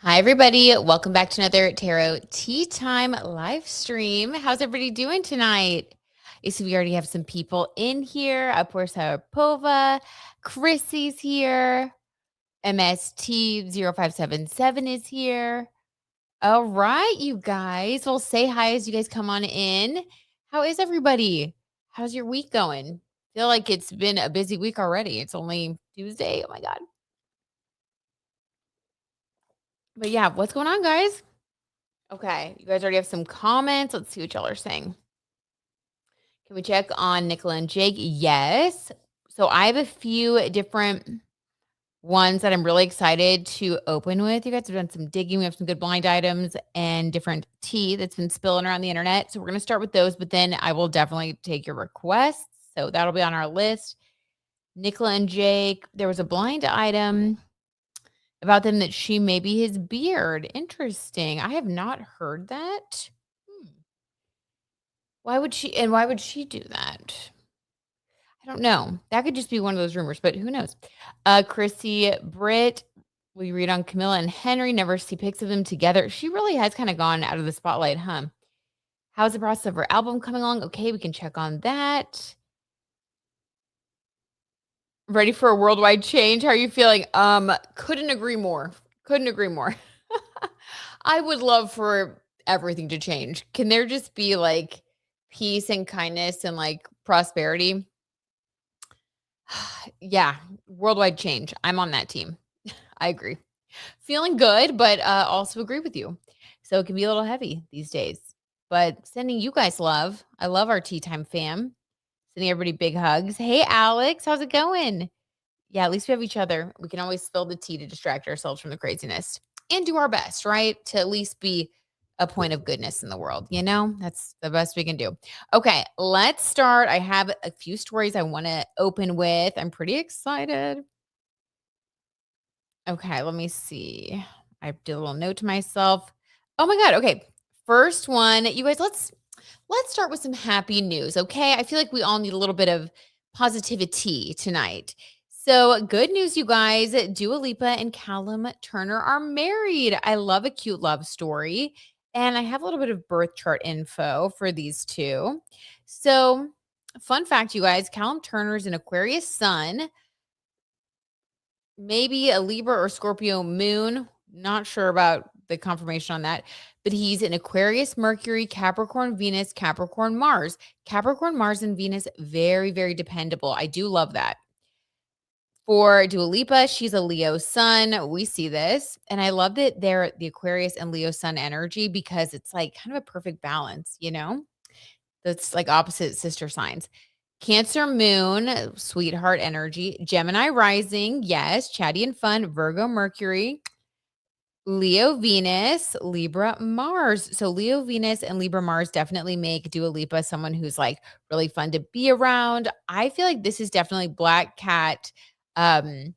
Hi, everybody. Welcome back to another Tarot Tea Time live stream. How's everybody doing tonight? I see we already have some people in here. Of course, Sarapova, Chrissy's here. MST0577 is here. All right, you guys. Well, say hi as you guys come on in. How is everybody? How's your week going? Feel like it's been a busy week already. It's only Tuesday. Oh my God. But yeah, what's going on, guys? Okay, you guys already have some comments. Let's see what y'all are saying. Can we check on Nicola and Jake? Yes. So I have a few different ones that I'm really excited to open with. You guys have done some digging. We have some good blind items and different tea that's been spilling around the internet. So we're going to start with those, but then I will definitely take your requests. So that'll be on our list. Nicola and Jake, there was a blind item about them that she may be his beard. Interesting. I have not heard that. Why would she do that? I don't know. That could just be one of those rumors, but who knows? Chrissy, Britt, we read on Camilla and Henry, never see pics of them together. She really has kind of gone out of the spotlight, huh? How's the process of her album coming along? Okay, we can check on that. Ready for a worldwide change? How are you feeling? Couldn't agree more. Couldn't agree more. I would love for everything to change. Can there just be like peace and kindness and like prosperity? Yeah, worldwide change. I'm on that team. I agree. Feeling good, but also agree with you. So it can be a little heavy these days. But sending you guys love. I love our tea time fam. Sending everybody big hugs. Hey, Alex, how's it going? Yeah, at least we have each other. We can always spill the tea to distract ourselves from the craziness and do our best, right? To at least be a point of goodness in the world. You know, that's the best we can do. Okay, let's start. I have a few stories I want to open with. I'm pretty excited. Okay, let me see. I did a little note to myself. Oh my god. Okay. First one, you guys, let's start with some happy news, okay? I feel like we all need a little bit of positivity tonight. So, good news, you guys. Dua Lipa and Callum Turner are married. I love a cute love story. And I have a little bit of birth chart info for these two. So, fun fact, you guys, Callum Turner is an Aquarius sun, maybe a Libra or Scorpio moon. Not sure about the confirmation on that, but he's an Aquarius, Mercury, Capricorn, Venus, Capricorn, Mars. Capricorn, Mars, and Venus, very, very dependable. I do love that. For Dua Lipa, she's a Leo sun. We see this. And I love that they're the Aquarius and Leo sun energy because it's like kind of a perfect balance, you know? That's like opposite sister signs. Cancer moon, sweetheart energy. Gemini rising, yes, chatty and fun. Virgo Mercury. Leo Venus, Libra Mars. So Leo Venus and Libra Mars definitely make Dua Lipa someone who's like really fun to be around. I feel like this is definitely Black Cat, um,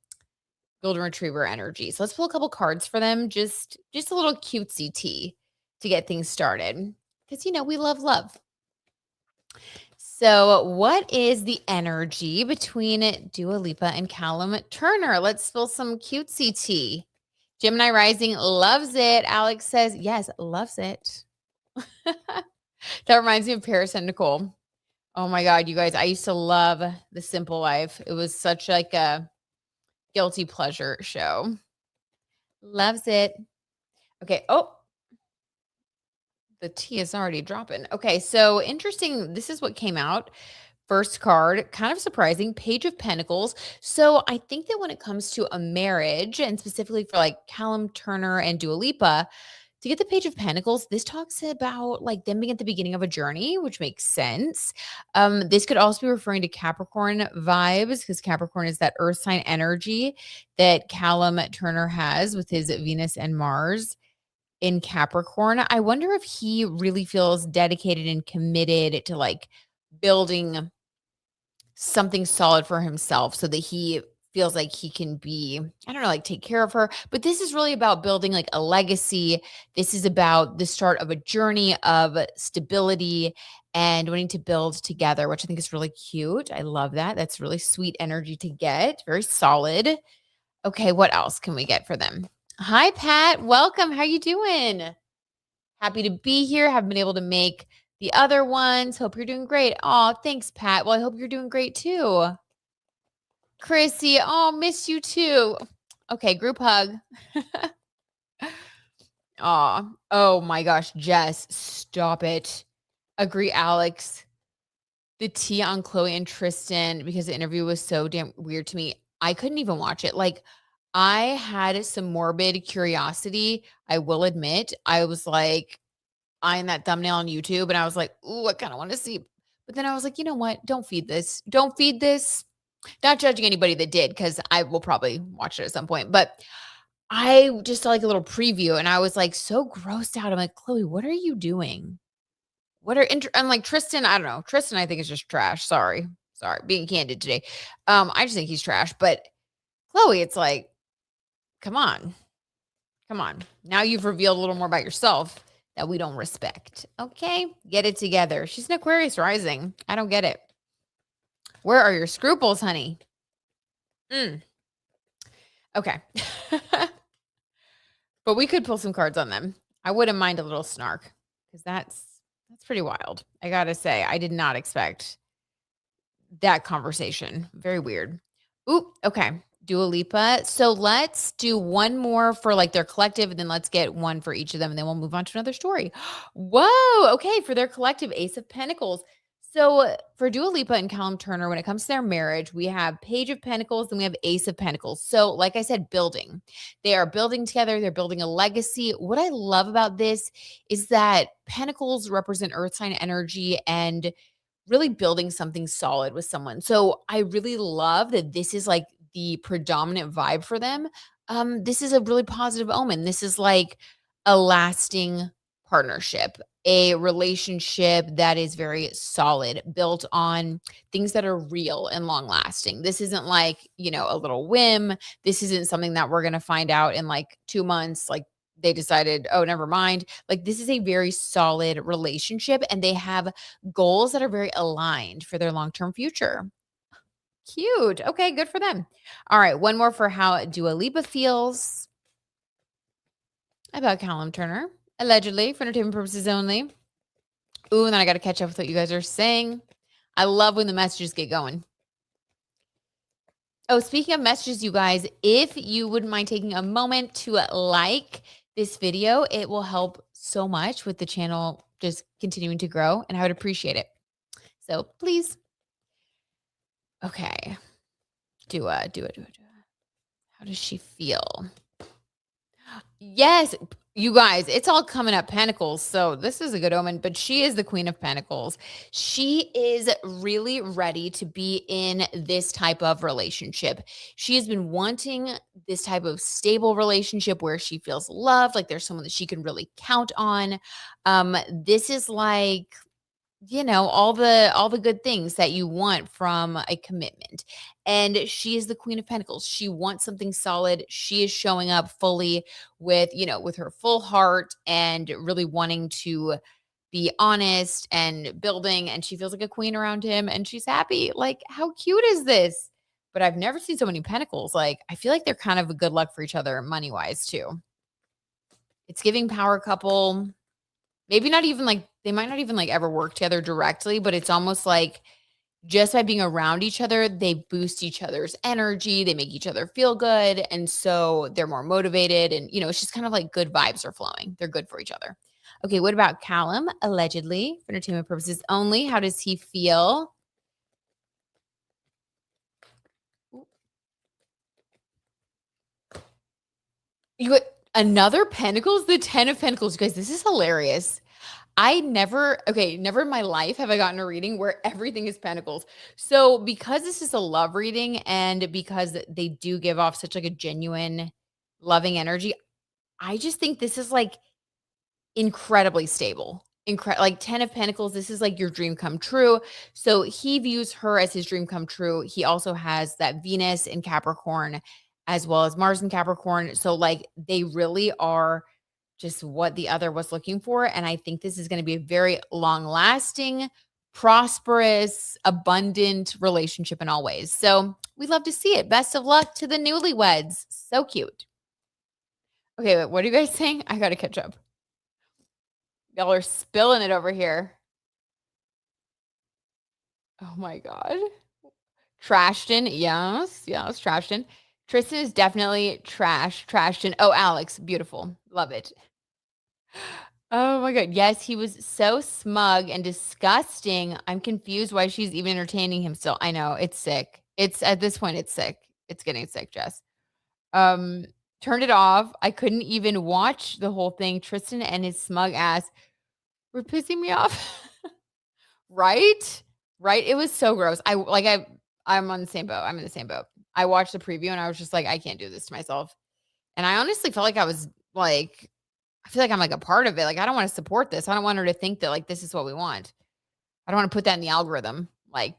Golden Retriever energy. So let's pull a couple cards for them. Just a little cutesy tea to get things started. Because we love love. So, what is the energy between Dua Lipa and Callum Turner? Let's spill some cutesy tea. Gemini Rising loves it. Alex says, yes, loves it. That reminds me of Paris and Nicole. Oh my God, you guys, I used to love The Simple Life. It was such like a guilty pleasure show. Loves it. Okay. Oh, the tea is already dropping. Okay, so interesting. This is what came out. First card, kind of surprising, Page of Pentacles. So I think that when it comes to a marriage, and specifically for like Callum Turner and Dua Lipa, to get the Page of Pentacles, this talks about like them being at the beginning of a journey, which makes sense. This could also be referring to Capricorn vibes because Capricorn is that earth sign energy that Callum Turner has with his Venus and Mars in Capricorn. I wonder if he really feels dedicated and committed to like building something solid for himself so that he feels like he can be, I don't know, like take care of her. But this is really about building like a legacy. This is about the start of a journey of stability and wanting to build together, which I think is really cute. I love that. That's really sweet energy to get. Very solid. Okay, what else can we get for them? Hi, Pat. Welcome. How you doing? Happy to be here. Haven't been able to make the other ones. Hope you're doing great. Oh, thanks, Pat. Well, I hope you're doing great too. Chrissy, oh, miss you too. Okay, group hug. Oh my gosh, Jess, stop it. Agree, Alex. The tea on Chloe and Tristan, because the interview was so damn weird to me. I couldn't even watch it. Like, I had some morbid curiosity. I will admit. I was like, eyeing that thumbnail on YouTube, and I was like, "Ooh, I kinda wanna see." But then I was like, "You know what? Don't feed this. Don't feed this." Not judging anybody that did, because I will probably watch it at some point, but I just saw, like, a little preview, and I was, like, so grossed out. I'm like, "Chloe, what are you doing? What are inter" I'm like, Tristan, I don't know. Tristan, I think, is just trash. Sorry. Sorry, being candid today. I just think he's trash, but Chloe, it's like, come on. Come on. Now you've revealed a little more about yourself that we don't respect. Okay? Get it together. She's an Aquarius rising. I don't get it. Where are your scruples, honey? Okay. But we could pull some cards on them. I wouldn't mind a little snark because that's pretty wild. I got to say, I did not expect that conversation. Very weird. Ooh, okay. Dua Lipa. So let's do one more for like their collective, and then let's get one for each of them, and then we'll move on to another story. Whoa. Okay. For their collective, Ace of Pentacles. So for Dua Lipa and Callum Turner, when it comes to their marriage, we have Page of Pentacles and we have Ace of Pentacles. So, like I said, building. They are building together, they're building a legacy. What I love about this is that Pentacles represent earth sign energy and really building something solid with someone. So I really love that this is like the predominant vibe for them. This is a really positive omen. This is like a lasting partnership, a relationship that is very solid, built on things that are real and long lasting. This isn't like, a little whim. This isn't something that we're going to find out in like 2 months. Like, they decided, oh, never mind. Like, this is a very solid relationship, and they have goals that are very aligned for their long-term future. Cute. Okay, good for them. All right, one more for how Dua Lipa feels about Callum Turner, allegedly for entertainment purposes only. Ooh, and then I got to catch up with what you guys are saying. I love when the messages get going. Oh, speaking of messages, you guys, if you wouldn't mind taking a moment to like this video, it will help so much with the channel just continuing to grow, and I would appreciate it. So please. Okay. Do it. How does she feel? Yes, you guys, it's all coming up Pentacles. So this is a good omen, but she is the Queen of Pentacles. She is really ready to be in this type of relationship. She has been wanting this type of stable relationship where she feels loved, like there's someone that she can really count on. This is like, all the good things that you want from a commitment. And she is the Queen of Pentacles. She wants something solid. She is showing up fully with her full heart and really wanting to be honest and building, and she feels like a queen around him and she's happy. Like, how cute is this? But I've never seen so many pentacles. Like, I feel like they're kind of a good luck for each other money-wise too. It's giving power couple. Maybe not even like they might not even like ever work together directly, but it's almost like just by being around each other, they boost each other's energy, they make each other feel good, and so they're more motivated, and it's just kind of like good vibes are flowing. They're good for each other. Okay, what about Callum? Allegedly, for entertainment purposes only. How does he feel? You got another Pentacles, the 10 of Pentacles. You guys, this is hilarious. Never in my life have I gotten a reading where everything is pentacles. So because this is a love reading and because they do give off such like a genuine loving energy, I just think this is like incredibly stable. Like 10 of Pentacles, this is like your dream come true. So he views her as his dream come true. He also has that Venus in Capricorn as well as Mars in Capricorn. So like they really are just what the other was looking for. And I think this is going to be a very long lasting, prosperous, abundant relationship in all ways. So we love to see it. Best of luck to the newlyweds. So cute. Okay, wait, what are you guys saying? I gotta catch up. Y'all are spilling it over here. Oh my god. Trashton, yes, Trashton. Tristan is definitely Trashton. Oh, Alex, beautiful. Love it. Oh my god. Yes, he was so smug and disgusting. I'm confused why she's even entertaining him still. I know, it's sick. It's at this point, it's sick. It's getting sick, Jess. Um, Turned it off. I couldn't even watch the whole thing. Tristan and his smug ass were pissing me off. Right? Right? It was so gross. I'm on the same boat. I'm in the same boat. I watched the preview and I was just like, I can't do this to myself. And I honestly felt like I was like, I feel like I'm like a part of it. Like, I don't want to support this. I don't want her to think that like this is what we want. I don't want to put that in the algorithm. Like,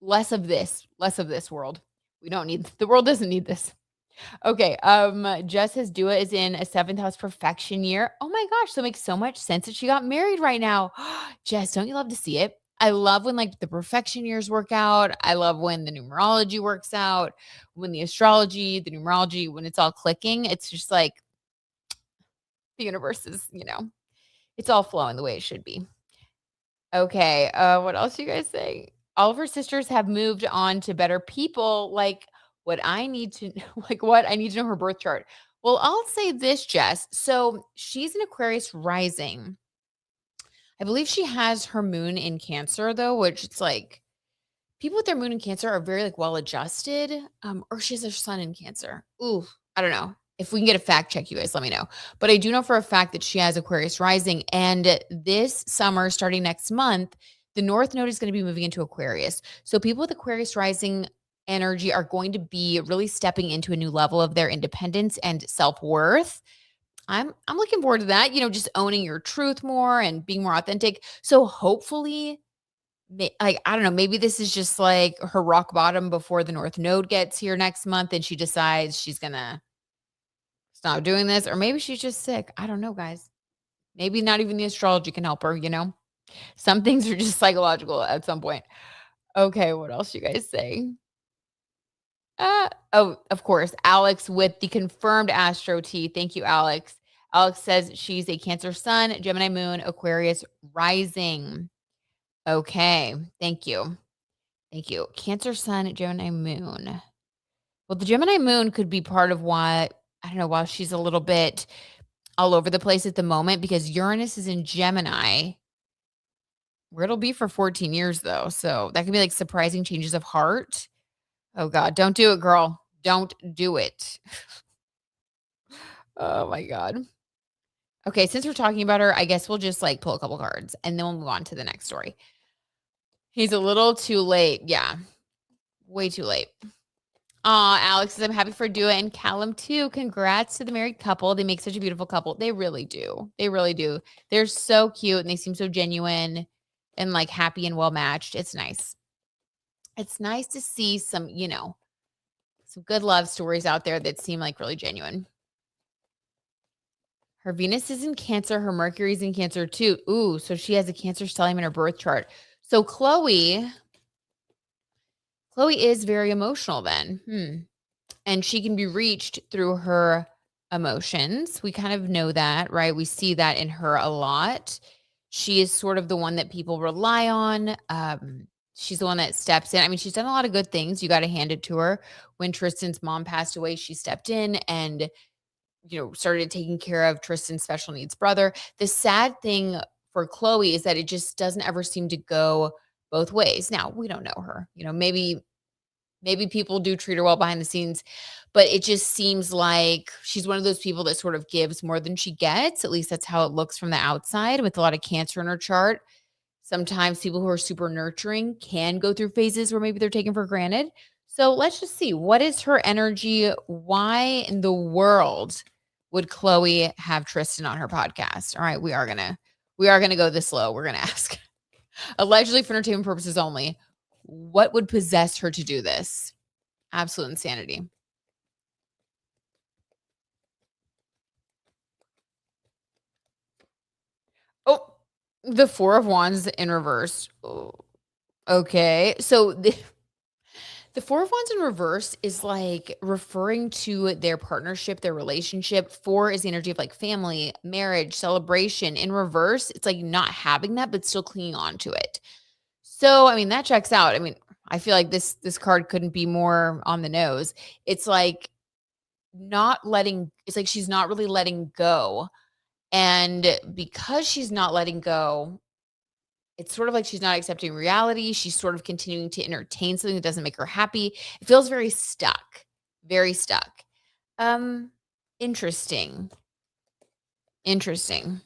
less of this world. We don't need the world doesn't need this. Okay. Jess has Dua is in a seventh house perfection year. Oh my gosh, that makes so much sense that she got married right now. Jess, don't you love to see it? I love when like the perfection years work out. I love when the numerology works out, when the astrology, the numerology, when it's all clicking. It's just like the universe is, it's all flowing the way it should be. Okay. What else you guys say? All of her sisters have moved on to better people. Like what I need to like what I need to know her birth chart. Well, I'll say this, Jess. So she's an Aquarius rising. I believe she has her moon in Cancer though, which it's like people with their moon in Cancer are very like well adjusted. Or she has her sun in Cancer. Ooh, I don't know. If we can get a fact check, you guys let me know. But I do know for a fact that she has Aquarius rising. And this summer, starting next month, the North Node is going to be moving into Aquarius. So people with Aquarius rising energy are going to be really stepping into a new level of their independence and self-worth. I'm looking forward to that, just owning your truth more and being more authentic. So hopefully like, I don't know, maybe this is just like her rock bottom before the North Node gets here next month and she decides she's gonna stop doing this, or maybe she's just sick. I don't know, guys. Maybe not even the astrology can help her. Some things are just psychological at some point. Okay, what else you guys say? Oh, of course, Alex with the confirmed Astro T. Thank you, Alex. Alex says she's a Cancer Sun, Gemini Moon, Aquarius rising. Okay, thank you. Thank you. Cancer Sun, Gemini Moon. Well, the Gemini Moon could be part of why, I don't know, while she's a little bit all over the place at the moment because Uranus is in Gemini, where it'll be for 14 years, though. So that could be like surprising changes of heart. Oh, God. Don't do it, girl. Don't do it. Oh, my God. Okay. Since we're talking about her, I guess we'll just like pull a couple cards and then we'll move on to the next story. He's a little too late. Yeah. Way too late. Alex says, I'm happy for Dua and Callum too. Congrats to the married couple. They make such a beautiful couple. They really do. They really do. They're so cute and they seem so genuine and like happy and well matched. It's nice. It's nice to see some good love stories out there that seem like really genuine. Her Venus is in Cancer. Her Mercury's in Cancer too. Ooh, so she has a Cancer stellium in her birth chart. So Chloe is very emotional then. And she can be reached through her emotions. We kind of know that, right? We see that in her a lot. She is sort of the one that people rely on. She's the one that steps in. I mean, she's done a lot of good things. You got to hand it to her. When Tristan's mom passed away, she stepped in and, started taking care of Tristan's special needs brother. The sad thing for Chloe is that it just doesn't ever seem to go both ways. Now, we don't know her. Maybe people do treat her well behind the scenes, but it just seems like she's one of those people that sort of gives more than she gets. At least that's how it looks from the outside with a lot of Cancer in her chart. Sometimes people who are super nurturing can go through phases where maybe they're taken for granted. So let's just see, what is her energy? Why in the world would Chloe have Tristan on her podcast? All right, we are gonna go this low. We're gonna ask. Allegedly for entertainment purposes only. What would possess her to do this? Absolute insanity. Oh, the Four of Wands in reverse. Oh, okay. So the The Four of Wands in reverse is like referring to their partnership, their relationship. Four is the energy of like family, marriage, celebration. In reverse, it's like not having that, but still clinging on to it. So, I mean, that checks out. I mean, I feel like this card couldn't be more on the nose. It's like it's like she's not really letting go. And because she's not letting go, it's sort of like she's not accepting reality. She's sort of continuing to entertain something that doesn't make her happy. It feels very stuck. Very stuck. Um, interesting. Interesting.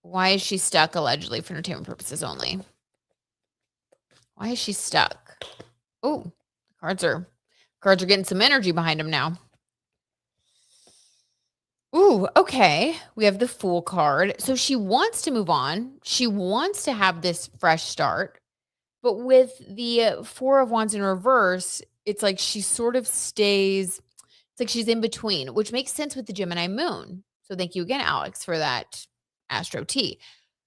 Why is she stuck allegedly for entertainment purposes only? Why is she stuck? Oh, cards are getting some energy behind them now. Ooh, okay. We have the Fool card. So she wants to move on. She wants to have this fresh start. But with the Four of Wands in reverse, it's like she sort of stays, it's like she's in between, which makes sense with the Gemini moon. So thank you again, Alex, for that Astro T.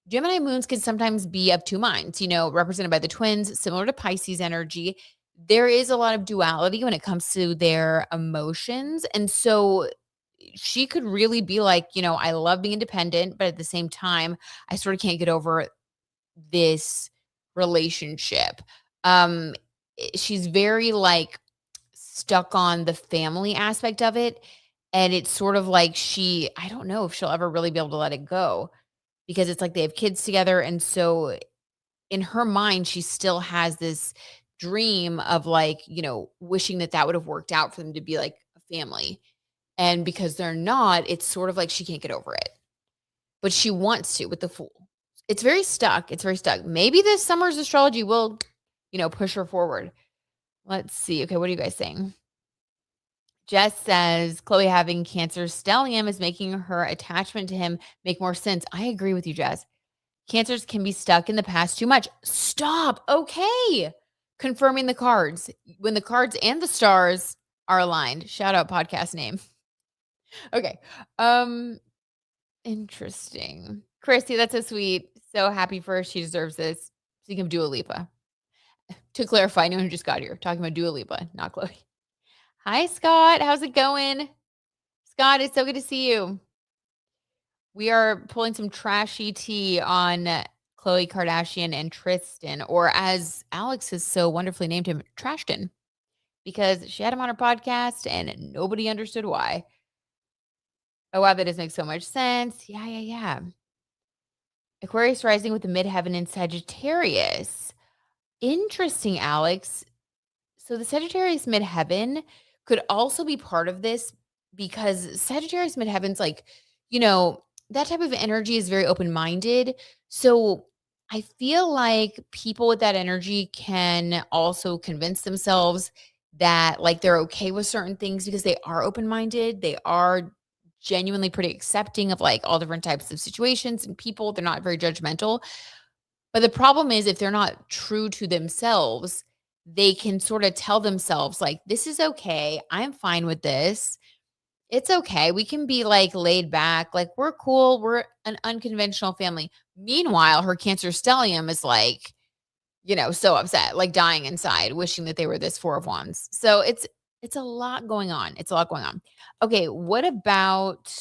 Gemini moons can sometimes be of two minds, represented by the twins, similar to Pisces energy. There is a lot of duality when it comes to their emotions. And so she could really be like, I love being independent, but at the same time, I sort of can't get over this relationship. She's very like stuck on the family aspect of it. And it's sort of like I don't know if she'll ever really be able to let it go because it's like they have kids together. And so in her mind, she still has this dream of like, wishing that would have worked out for them to be like a family. And because they're not, it's sort of like she can't get over it. But she wants to with the Fool. It's very stuck. It's very stuck. Maybe this summer's astrology will, push her forward. Let's see. Okay, what are you guys saying? Jess says Chloe having Cancer stellium is making her attachment to him make more sense. I agree with you, Jess. Cancers can be stuck in the past too much. Stop. Okay. Confirming the cards. When the cards and the stars are aligned. Shout out podcast name. Okay. Interesting. Christy, that's so sweet. So happy for her. She deserves this. Speaking of Dua Lipa. To clarify, anyone who just got here, talking about Dua Lipa, not Chloe. Hi, Scott. How's it going? Scott, it's so good to see you. We are pulling some trashy tea on Khloe Kardashian and Tristan, or as Alex has so wonderfully named him, Trashton, because she had him on her podcast and nobody understood why. Oh, wow, that does make so much sense. Yeah. Aquarius rising with the midheaven in Sagittarius. Interesting, Alex. So the Sagittarius midheaven could also be part of this because Sagittarius midheaven's like, that type of energy is very open-minded. So I feel like people with that energy can also convince themselves that like they're okay with certain things because they are open-minded. They are genuinely pretty accepting of like all different types of situations and people. They're not very judgmental. But the problem is if they're not true to themselves, they can sort of tell themselves like, this is okay. I'm fine with this. It's okay. We can be like laid back. Like we're cool. We're an unconventional family. Meanwhile, her Cancer stellium is like, so upset, like dying inside, wishing that they were this Four of Wands. So it's a lot going on. It's a lot going on. Okay, what about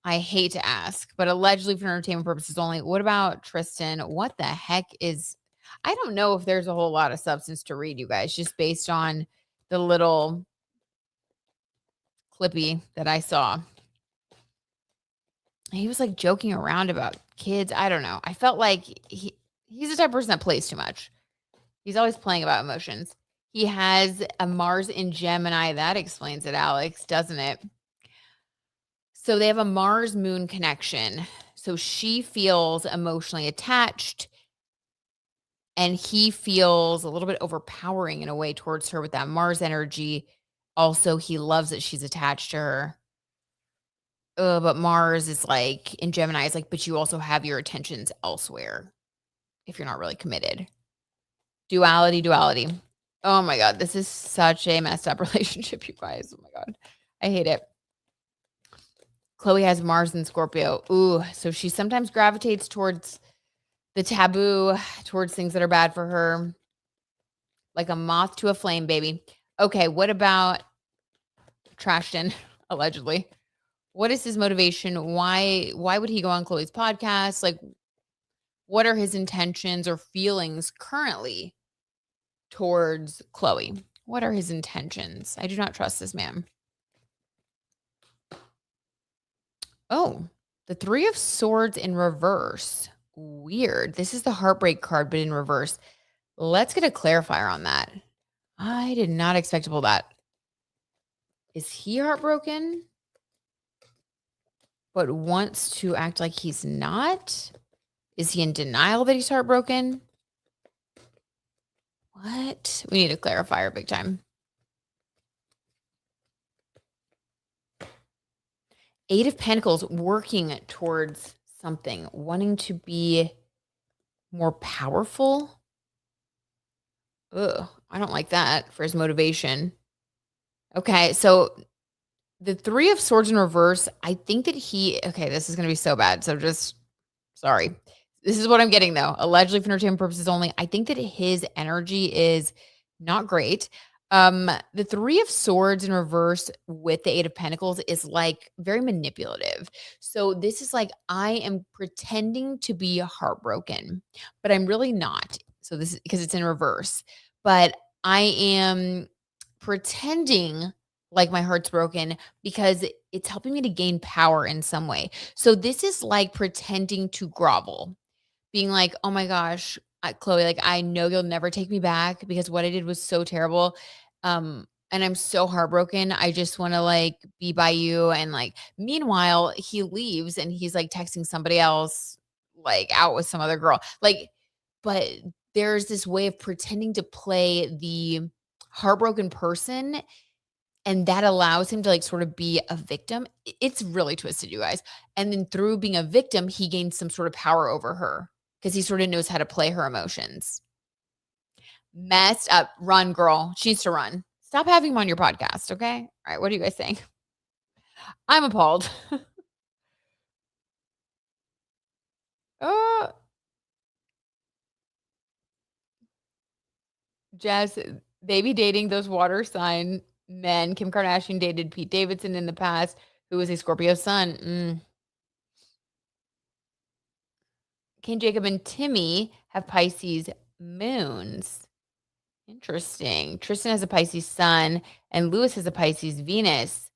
I hate to ask, but allegedly for entertainment purposes only. What about Tristan? What the heck I don't know if there's a whole lot of substance to read, you guys, just based on the little clippy that I saw. He was like joking around about kids. I don't know. I felt like he's the type of person that plays too much. He's always playing about emotions. He has a Mars in Gemini. That explains it, Alex, doesn't it? So they have a Mars moon connection. So she feels emotionally attached and he feels a little bit overpowering in a way towards her with that Mars energy. Also, he loves that she's attached to her. But Mars is like in Gemini, it's like, but you also have your attentions elsewhere if you're not really committed. Duality. Oh my God. This is such a messed up relationship, you guys. Oh my God. I hate it. Chloe has Mars in Scorpio. Ooh, so she sometimes gravitates towards the taboo, towards things that are bad for her. Like a moth to a flame, baby. Okay, what about Trashton, allegedly? What is his motivation? Why would he go on Chloe's podcast? Like, what are his intentions or feelings currently towards Chloe? What are his intentions? I do not trust this man. Oh, the Three of Swords in reverse. Weird. This is the heartbreak card, but in reverse. Let's get a clarifier on that. I did not expect to pull that. Is he heartbroken, but wants to act like he's not? Is he in denial that he's heartbroken? What? We need a clarifier big time. Eight of Pentacles, working towards something, wanting to be more powerful. Ugh, I don't like that for his motivation. Okay, so the Three of Swords in reverse, I think that okay, this is going to be so bad. So just, sorry. This is what I'm getting though. Allegedly for entertainment purposes only. I think that his energy is not great. The Three of Swords in reverse with the Eight of Pentacles is like very manipulative. So this is like, I am pretending to be heartbroken, but I'm really not. So this is because it's in reverse, but I am pretending like my heart's broken because it's helping me to gain power in some way. So this is like pretending to grovel, being like, "Oh my gosh, Chloe, like I know you'll never take me back because what I did was so terrible. And I'm so heartbroken. I just want to like be by you." And like meanwhile, he leaves and he's like texting somebody else, like out with some other girl. Like, but there's this way of pretending to play the heartbroken person, and that allows him to, like, sort of be a victim. It's really twisted, you guys. And then through being a victim, he gains some sort of power over her because he sort of knows how to play her emotions. Messed up. Run, girl. She needs to run. Stop having him on your podcast, okay? All right, what are you guys saying? I'm appalled. Uh, Jazz, they be dating those water sign men. Kim Kardashian dated Pete Davidson in the past, who was a Scorpio sun. King Jacob and Timmy have Pisces moons. Interesting. Tristan has a Pisces sun and Lewis has a Pisces Venus.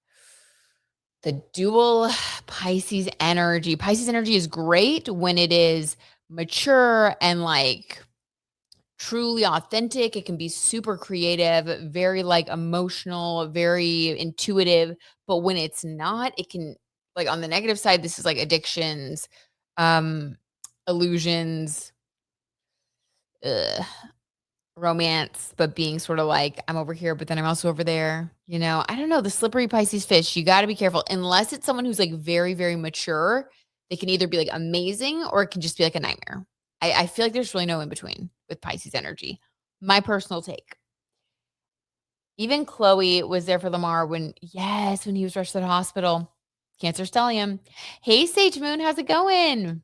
The dual Pisces energy. Pisces energy is great when it is mature and like truly authentic. It can be super creative, very like emotional, very intuitive. But when it's not, it can, like, on the negative side, this is like addictions, um, illusions, ugh, romance, but being sort of like, I'm over here, but then I'm also over there. I don't know. The slippery Pisces fish, you got to be careful. Unless it's someone who's like very, very mature, they can either be like amazing or it can just be like a nightmare. I feel like there's really no in between with Pisces energy. My personal take. Even Chloe was there for Lamar when he was rushed to the hospital. Cancer stellium. Hey, Sage Moon, how's it going?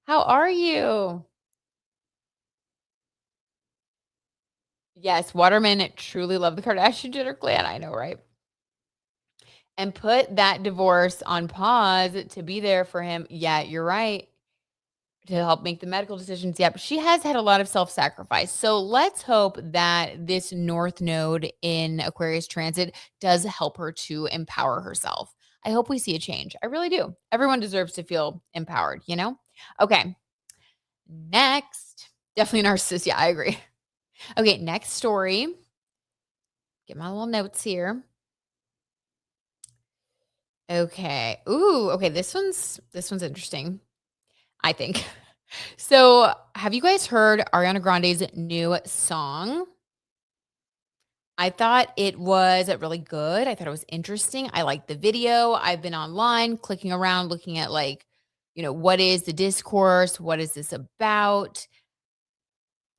How are you? Yes, Waterman truly love the Kardashian Jenner clan. I know, right? And put that divorce on pause to be there for him. Yeah, you're right. To help make the medical decisions. Yep. She has had a lot of self-sacrifice. So let's hope that this North Node in Aquarius transit does help her to empower herself. I hope we see a change. I really do. Everyone deserves to feel empowered? Okay. Next. Definitely narcissist. Yeah, I agree. Okay, next story. Get my little notes here. Okay. Ooh, okay, this one's interesting, I think. So, have you guys heard Ariana Grande's new song? I thought it was really good. I thought it was interesting. I liked the video. I've been online clicking around looking at like, what is the discourse? What is this about?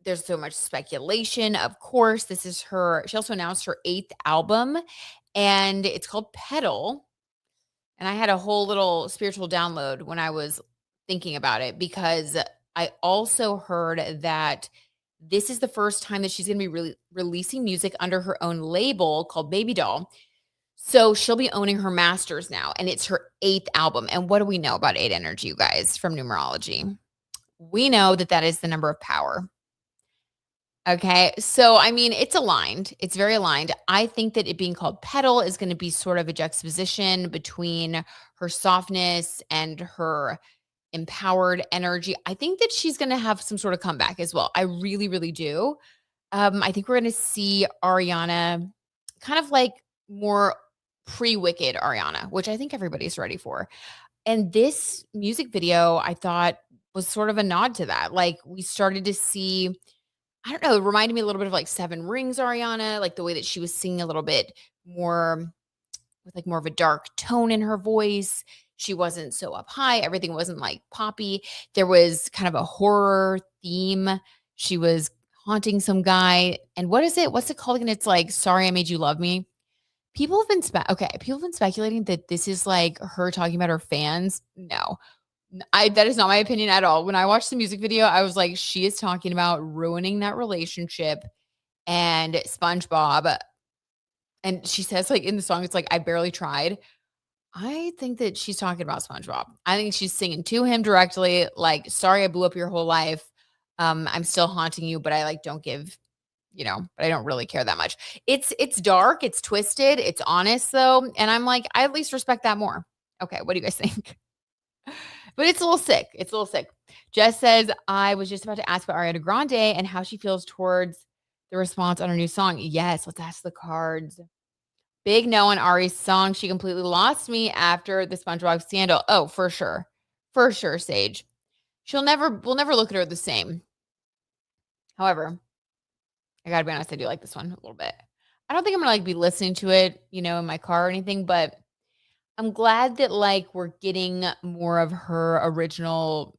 There's so much speculation. Of course, she also announced her 8th album and it's called Pedal. And I had a whole little spiritual download when I was thinking about it because I also heard that This is the first time that she's going to be releasing music under her own label called Baby Doll. So she'll be owning her masters now, and it's her 8th album. And what do we know about 8 energy, you guys, from numerology? We know that that is the number of power. Okay. So, I mean, it's aligned. It's very aligned. I think that it being called petal is going to be sort of a juxtaposition between her softness and her empowered energy. I think that she's going to have some sort of comeback as well. I really, really do. I think we're going to see Ariana kind of like more pre-Wicked Ariana, which I think everybody's ready for. And this music video, I thought was sort of a nod to that. Like we started to see, I don't know, it reminded me a little bit of like Seven Rings Ariana, like the way that she was singing a little bit more with like more of a dark tone in her voice. She wasn't so up high. Everything wasn't like poppy. There was kind of a horror theme. She was haunting some guy. And what is it? What's it called again? It's like, Sorry I Made You Love Me. People have been people have been speculating that this is like her talking about her fans. No. That is not my opinion at all. When I watched the music video, I was like, she is talking about ruining that relationship and SpongeBob. And she says, like, in the song, it's like, I barely tried. I think that she's talking about SpongeBob. I think she's singing to him directly, like, sorry, I blew up your whole life. I'm still haunting you, but I like don't give, but I don't really care that much. It's dark, it's twisted, it's honest though. And I'm like, I at least respect that more. Okay, what do you guys think? But it's a little sick. It's a little sick. Jess says, I was just about to ask about Ariana Grande and how she feels towards the response on her new song. Yes, let's ask the cards. Big no on Ari's song. She completely lost me after the SpongeBob scandal. Oh, for sure. For sure, Sage. We'll never look at her the same. However, I gotta be honest, I do like this one a little bit. I don't think I'm gonna like be listening to it, in my car or anything, but I'm glad that like we're getting more of her original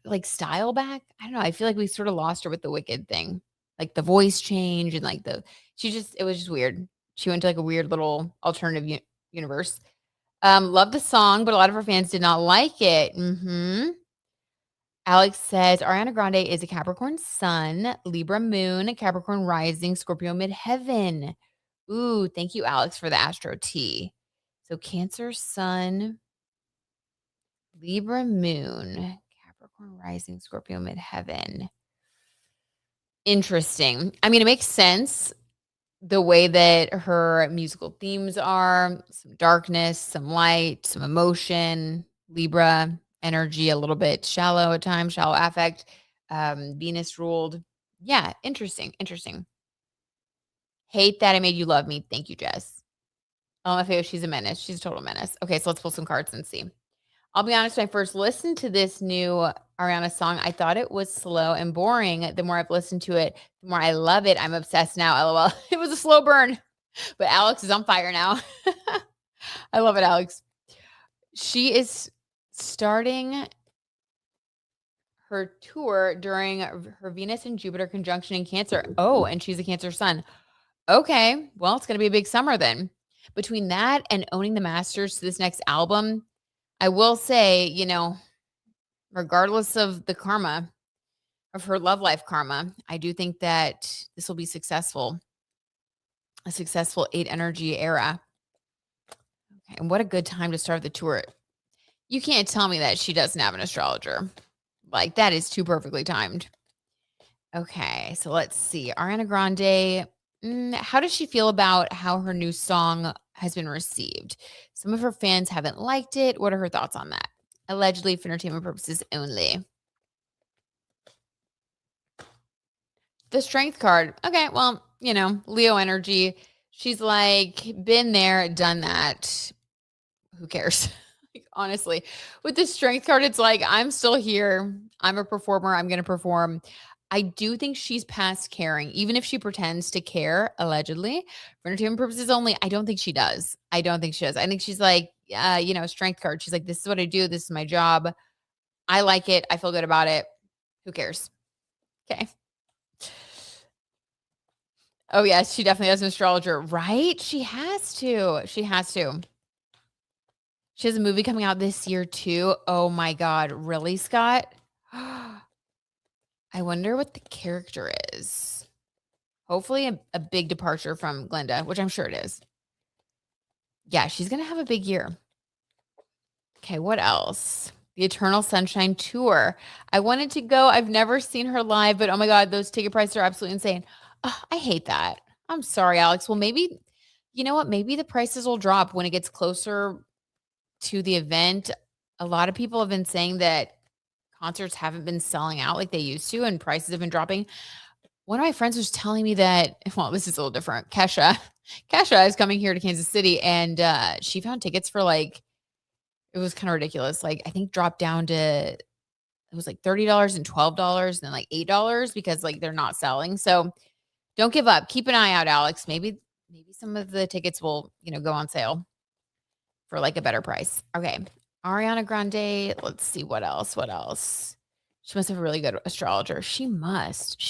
like style back. I don't know. I feel like we sort of lost her with the Wicked thing. Like the voice change and like it was just weird. She went to like a weird little alternative universe. Love the song, but a lot of her fans did not like it. Alex says Ariana Grande is a Capricorn sun, Libra moon, Capricorn rising, Scorpio midheaven. Ooh, thank you, Alex, for the Astro T. So Cancer sun, Libra moon, Capricorn rising, Scorpio midheaven. Interesting. I mean, it makes sense the way that her musical themes are, some darkness, some light, some emotion, Libra energy, a little bit shallow at times, shallow affect, Venus ruled. Yeah, interesting. Hate that I made you love me. Thank you, Jess. Oh, my favorite. She's a menace. She's a total menace. Okay, so let's pull some cards and see. I'll be honest, when I first listened to this new Ariana song, I thought it was slow and boring. The more I've listened to it, the more I love it. I'm obsessed now. LOL. It was a slow burn, but Alex is on fire now. I love it, Alex. She is starting her tour during her Venus and Jupiter conjunction in Cancer. Oh, and she's a Cancer sun. Okay, well, it's going to be a big summer then. Between that and owning the masters to this next album, I will say, regardless of the karma, of her love life karma, I do think that this will be successful. A successful 8 energy era. Okay, and what a good time to start the tour. You can't tell me that she doesn't have an astrologer. Like, that is too perfectly timed. Okay, so let's see. Ariana Grande, how does she feel about how her new song has been received? Some of her fans haven't liked it. What are her thoughts on that? Allegedly for entertainment purposes only. The strength card. Okay, well, Leo energy. She's like, been there, done that. Who cares? Like, honestly, with the strength card, it's like, I'm still here. I'm a performer. I'm going to perform. I do think she's past caring, even if she pretends to care, allegedly, for entertainment purposes only. I don't think she does. I think she's like, strength card. She's like, this is what I do. This is my job. I like it. I feel good about it. Who cares? Okay. Oh, yes, she definitely has an astrologer, right? She has to. She has a movie coming out this year, too. Oh, my God. Really, Scott? I I wonder what the character is. Hopefully a big departure from Glinda, which I'm sure it is. Yeah, she's going to have a big year. Okay, what else? The Eternal Sunshine Tour. I wanted to go. I've never seen her live, but oh my God, those ticket prices are absolutely insane. Oh, I hate that. I'm sorry, Alex. Well, maybe, you know what? Maybe the prices will drop when it gets closer to the event. A lot of people have been saying that concerts haven't been selling out like they used to, and prices have been dropping. One of my friends was telling me that, well, this is a little different. Kesha is coming here to Kansas City, and she found tickets for like, it was kind of ridiculous. Like, I think dropped down to, it was like $30 and $12 and then like $8 because like they're not selling. So don't give up. Keep an eye out, Alex. Maybe some of the tickets will, go on sale for like a better price. Okay. Ariana Grande. Let's see what else. She must have a really good astrologer. She must.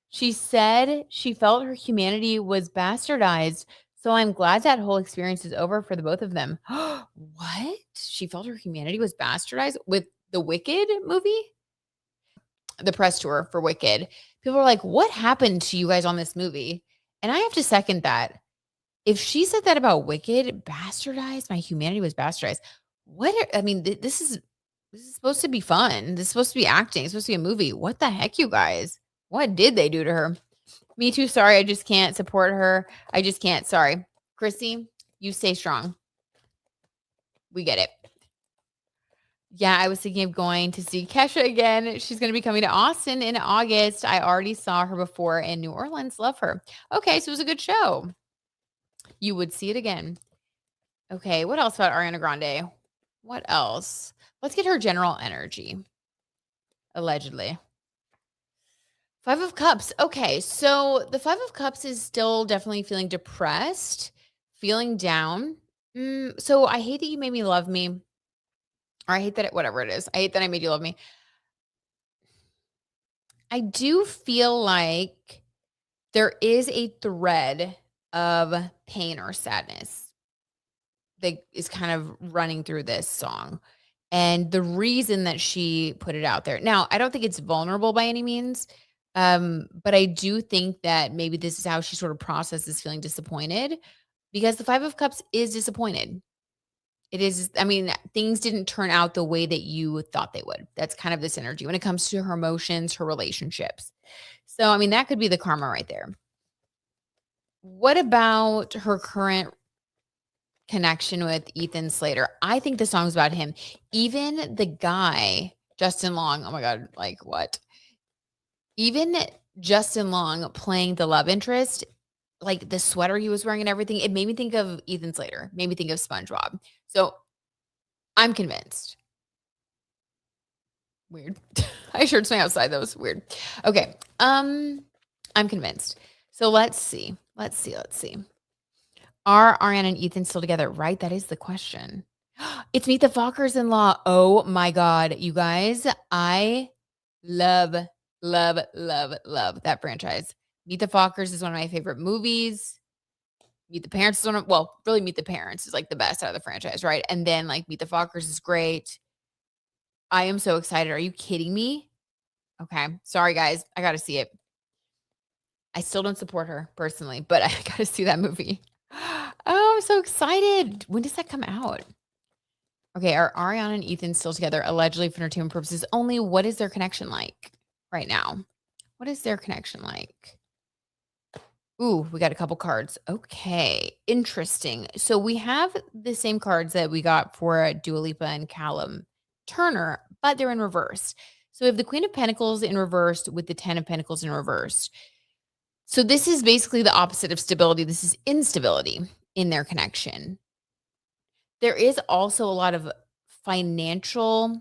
She said she felt her humanity was bastardized. So I'm glad that whole experience is over for the both of them. What? She felt her humanity was bastardized with the Wicked movie? The press tour for Wicked. People are like, what happened to you guys on this movie? And I have to second that. If she said that about Wicked, bastardized, my humanity was bastardized. This is supposed to be fun. This is supposed to be acting. It's supposed to be a movie. What the heck, you guys? What did they do to her? Me too. Sorry. I just can't support her. I just can't. Sorry. Chrissy, you stay strong. We get it. Yeah, I was thinking of going to see Kesha again. She's going to be coming to Austin in August. I already saw her before in New Orleans. Love her. Okay, so it was a good show. You would see it again. Okay, what else about Ariana Grande? What else? Let's get her general energy. Allegedly. Five of Cups. Okay, so the Five of Cups is still definitely feeling depressed, feeling down. So I hate that you made me love me. Or I hate that whatever it is. I hate that I made you love me. I do feel like there is a thread of pain or sadness that is kind of running through this song. And the reason that she put it out there. Now, I don't think it's vulnerable by any means. But I do think that maybe this is how she sort of processes feeling disappointed because the Five of Cups is disappointed. It is, things didn't turn out the way that you thought they would. That's kind of this energy when it comes to her emotions, her relationships. So, that could be the karma right there. What about her current connection with Ethan Slater? I think the song's about him. Even the guy, Justin Long, oh my God, like what? Even Justin Long playing the love interest, like the sweater he was wearing and everything, it made me think of Ethan Slater, made me think of SpongeBob. So I'm convinced. Weird. I shirts my outside. That was weird. Okay. I'm convinced. So let's see. Are Ariana and Ethan still together? Right? That is the question. It's Meet the Fockers-in-Law. Oh my God, you guys. I love that franchise. Meet the Fockers is one of my favorite movies. Meet the Parents is really Meet the Parents is like the best out of the franchise, right? And then like Meet the Fockers is great. I am so excited. Are you kidding me? Okay. Sorry, guys. I got to see it. I still don't support her personally, but I got to see that movie. Oh, I'm so excited. When does that come out? Okay. Are Ariana and Ethan still together? Allegedly for entertainment purposes only. What is their connection like right now? What is their connection like? Ooh, we got a couple cards. Okay, interesting. So we have the same cards that we got for Dua Lipa and Callum Turner, but they're in reverse. So we have the Queen of Pentacles in reversed with the 10 of Pentacles in reversed. So this is basically the opposite of stability. This is instability in their connection. There is also a lot of financial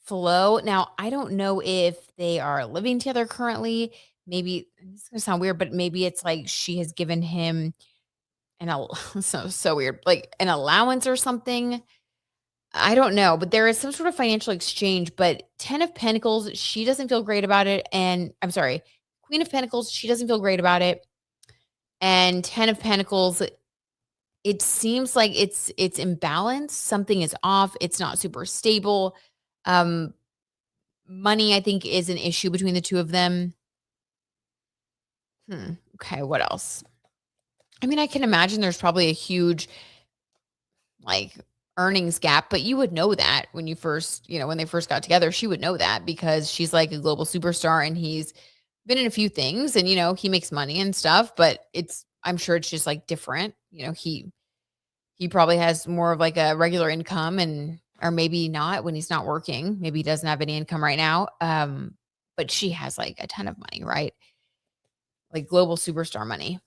flow. Now, I don't know if they are living together currently. Maybe it's gonna sound weird, but maybe it's like she has given him so weird, like an allowance or something. I don't know, but there is some sort of financial exchange. But 10 of Pentacles, she doesn't feel great about it. And I'm sorry, Queen of Pentacles, she doesn't feel great about it. And 10 of Pentacles, it seems like it's imbalanced. Something is off. It's not super stable. Money, I think, is an issue between the two of them. Okay, what else? I mean, I can imagine there's probably a huge, like, earnings gap, but you would know that when you first, when they first got together, she would know that because she's like a global superstar and he's been in a few things and, he makes money and stuff, but I'm sure it's just like different. He probably has more of like a regular income or maybe not when he's not working. Maybe he doesn't have any income right now. But she has like a ton of money, right? Like global superstar money.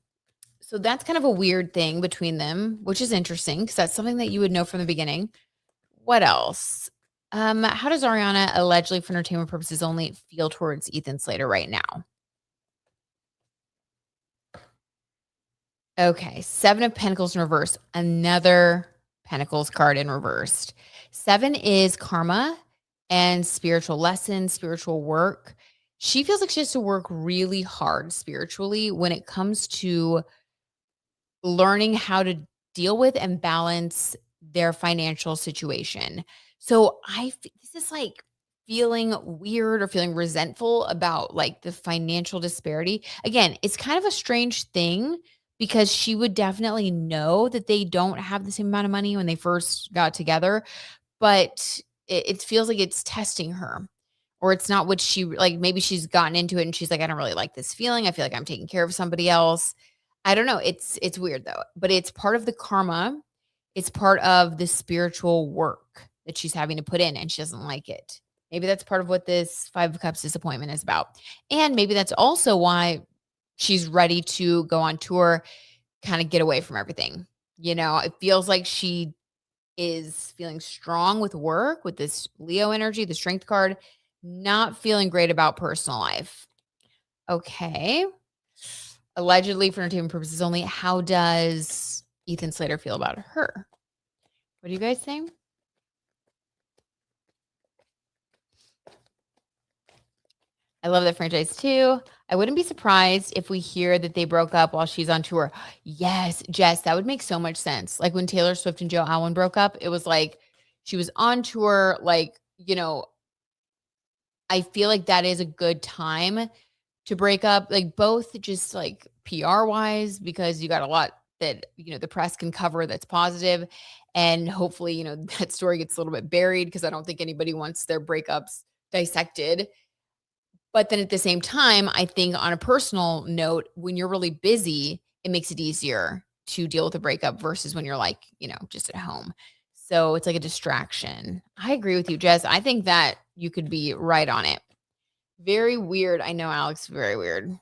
So that's kind of a weird thing between them, which is interesting because that's something that you would know from the beginning. What else? How does Ariana allegedly for entertainment purposes only feel towards Ethan Slater right now? Okay, 7 of Pentacles in reverse. Another Pentacles card in reversed. 7 is karma and spiritual lessons, spiritual work. She feels like she has to work really hard spiritually when it comes to learning how to deal with and balance their financial situation. So this is like feeling weird or feeling resentful about like the financial disparity. Again, it's kind of a strange thing because she would definitely know that they don't have the same amount of money when they first got together, but it feels like it's testing her or it's not what she like. Maybe she's gotten into it and she's like, I don't really like this feeling. I feel like I'm taking care of somebody else. I don't know. It's weird though, but it's part of the karma. It's part of the spiritual work that she's having to put in and she doesn't like it. Maybe that's part of what this 5 of Cups disappointment is about. And maybe that's also why she's ready to go on tour, kind of get away from everything. It feels like she is feeling strong with work, with this Leo energy, the strength card, not feeling great about personal life. Okay. Allegedly for entertainment purposes only. How does Ethan Slater feel about her? What do you guys think? I love that franchise too. I wouldn't be surprised if we hear that they broke up while she's on tour. Yes, Jess, that would make so much sense. Like when Taylor Swift and Joe Alwyn broke up, it was like she was on tour. Like, I feel like that is a good time to break up, like both just like PR wise, because you got a lot that, the press can cover that's positive. And hopefully, that story gets a little bit buried because I don't think anybody wants their breakups dissected. But then at the same time, I think on a personal note, when you're really busy, it makes it easier to deal with a breakup versus when you're like, just at home. So it's like a distraction. I agree with you, Jess. I think that you could be right on it. Very weird. I know, Alex, very weird.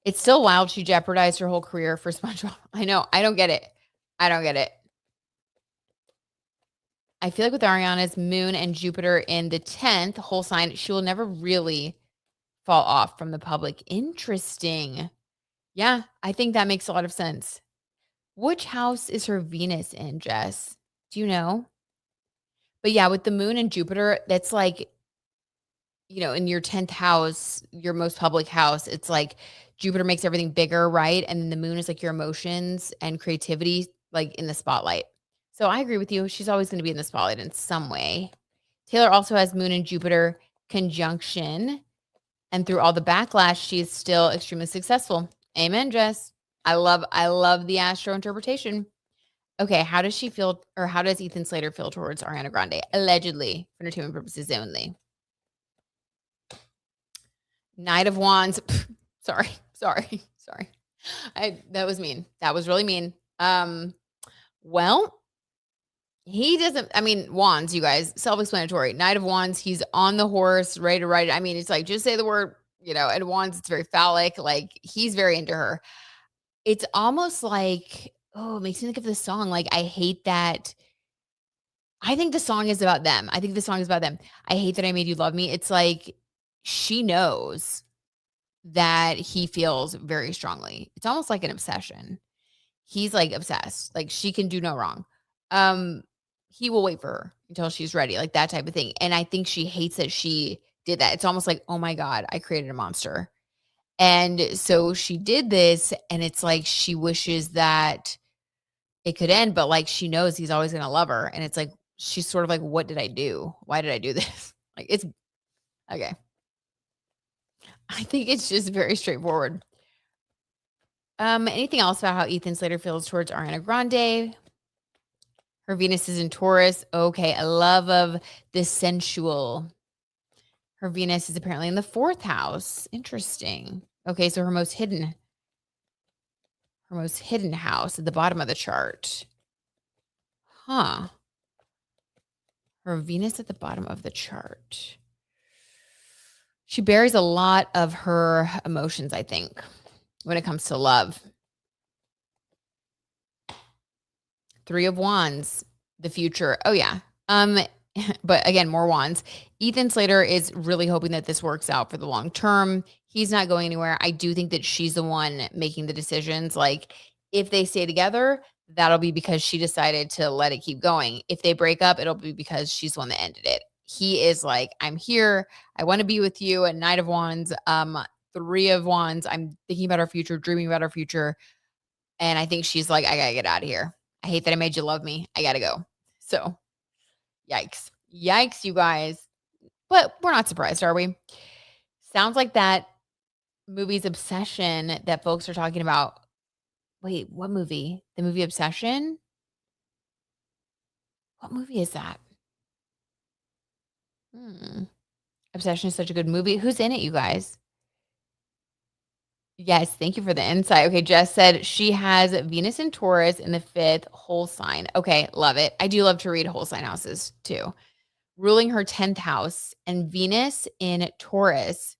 It's still wild she jeopardized her whole career for SpongeBob. I know. I don't get it. I don't get it. I feel like with Ariana's moon and Jupiter in the 10th whole sign, she will never really fall off from the public. Interesting. Yeah, I think that makes a lot of sense. Which house is her Venus in, Jess? Do you know? But yeah, with the moon and Jupiter, that's like, in your 10th house, your most public house, it's like Jupiter makes everything bigger, right? And then the moon is like your emotions and creativity, like in the spotlight. So I agree with you. She's always going to be in the spotlight in some way. Taylor also has moon and Jupiter conjunction. And through all the backlash, she is still extremely successful. Amen, Jess. I love the astro interpretation. Okay, how does she feel, or how does Ethan Slater feel towards Ariana Grande? Allegedly, for entertainment purposes only. Knight of Wands. Sorry. That was mean. That was really mean. Well, he doesn't, wands, you guys, self-explanatory. Knight of Wands, he's on the horse, ready to ride it. It's like, just say the word, and wands, it's very phallic. Like, he's very into her. It's almost like, it makes me think of this song. Like, I hate that. I think the song is about them. I hate that I made you love me. It's like, she knows that he feels very strongly. It's almost like an obsession. He's like obsessed. Like, she can do no wrong. He will wait for her until she's ready, like that type of thing. And I think she hates that she did that. It's almost like, oh my God, I created a monster. And so she did this, and it's like she wishes that it could end, but like she knows he's always going to love her. And it's like, she's sort of like, what did I do? Why did I do this? Like, Okay. I think it's just very straightforward. Anything else about how Ethan Slater feels towards Ariana Grande? Her Venus is in Taurus. Okay, a love of the sensual. Her Venus is apparently in the 4th house. Interesting. Okay, so her most hidden house at the bottom of the chart. Huh. Her Venus at the bottom of the chart. She buries a lot of her emotions, I think, when it comes to love. 3 of Wands, the future. Oh, yeah. But again, more wands. Ethan Slater is really hoping that this works out for the long term. He's not going anywhere. I do think that she's the one making the decisions. Like, if they stay together, that'll be because she decided to let it keep going. If they break up, it'll be because she's the one that ended it. He is like, I'm here. I want to be with you. At Knight of Wands, 3 of Wands. I'm thinking about our future, dreaming about our future. And I think she's like, I gotta get out of here. I hate that I made you love me. I gotta go. So yikes. Yikes, you guys. But we're not surprised, are we? Sounds like that movie's Obsession that folks are talking about. Wait, what movie? The movie Obsession? What movie is that? Obsession is such a good movie. Who's in it, you guys? Yes, thank you for the insight. Okay, Jess said she has Venus and Taurus in the 5th whole sign. Okay, love it. I do love to read whole sign houses too. Ruling her 10th house and Venus in Taurus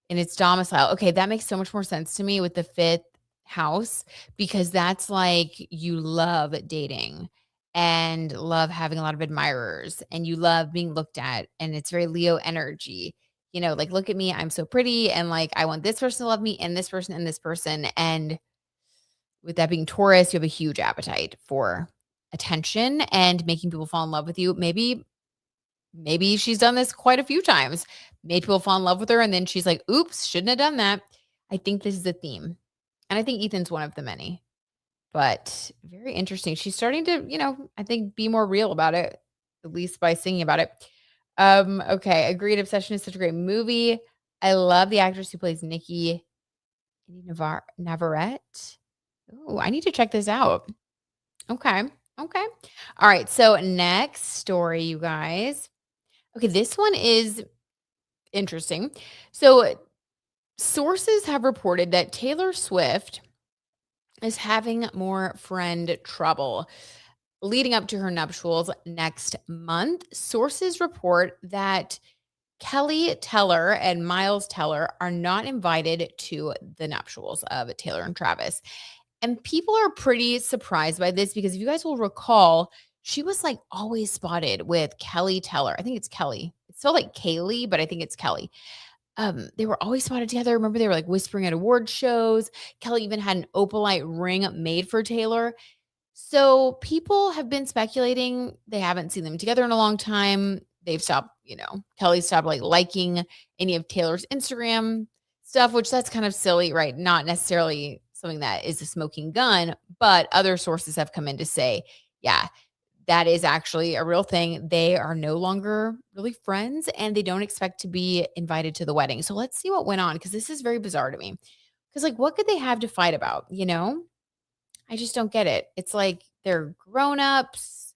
in its domicile. Okay, that makes so much more sense to me with the 5th house because that's like you love dating and love having a lot of admirers and you love being looked at and it's very Leo energy. You know, like look at me, I'm so pretty and like I want this person to love me and this person and this person and with that being Taurus, you have a huge appetite for attention and making people fall in love with you. Maybe she's done this quite a few times, made people fall in love with her, and then she's like, oops, shouldn't have done that. I think this is a theme. And I think Ethan's one of the many, but very interesting. She's starting to, I think be more real about it, at least by singing about it. Okay. Agreed. Obsession is such a great movie. I love the actress who plays Nikki Navarrete. Oh, I need to check this out. Okay. Okay. All right. So next story, you guys. Okay, this one is interesting. So, sources have reported that Taylor Swift is having more friend trouble leading up to her nuptials next month. Sources report that Kelly Teller and Miles Teller are not invited to the nuptials of Taylor and Travis. And people are pretty surprised by this because if you guys will recall, she was like always spotted with Kelly Teller. I think it's Kelly. It's spelled like Kaylee, but I think it's Kelly. They were always spotted together. Remember, they were like whispering at award shows. Kelly even had an opalite ring made for Taylor. So people have been speculating. They haven't seen them together in a long time. They've stopped, Kelly stopped like liking any of Taylor's Instagram stuff, which that's kind of silly, right? Not necessarily something that is a smoking gun, but other sources have come in to say, yeah, that is actually a real thing. They are no longer really friends and they don't expect to be invited to the wedding. So let's see what went on because this is very bizarre to me. Because, like, what could they have to fight about? I just don't get it. It's like they're grown-ups.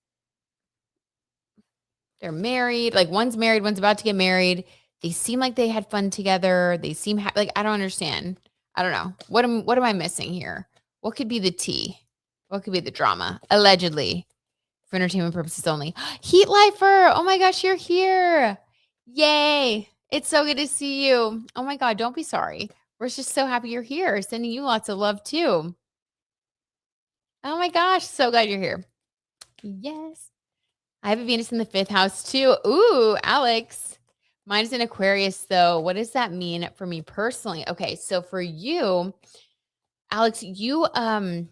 They're married. Like one's married, one's about to get married. They seem like they had fun together. They seem like I don't understand. I don't know. What am I missing here? What could be the tea? What could be the drama? Allegedly, for entertainment purposes only. Heat Lifer. Oh my gosh, you're here. Yay. It's so good to see you. Oh my God, don't be sorry. We're just so happy you're here. Sending you lots of love too. Oh my gosh, so glad you're here. Yes. I have a Venus in the 5th house too. Ooh, Alex. Mine is in Aquarius though. What does that mean for me personally? Okay, so for you, Alex, you I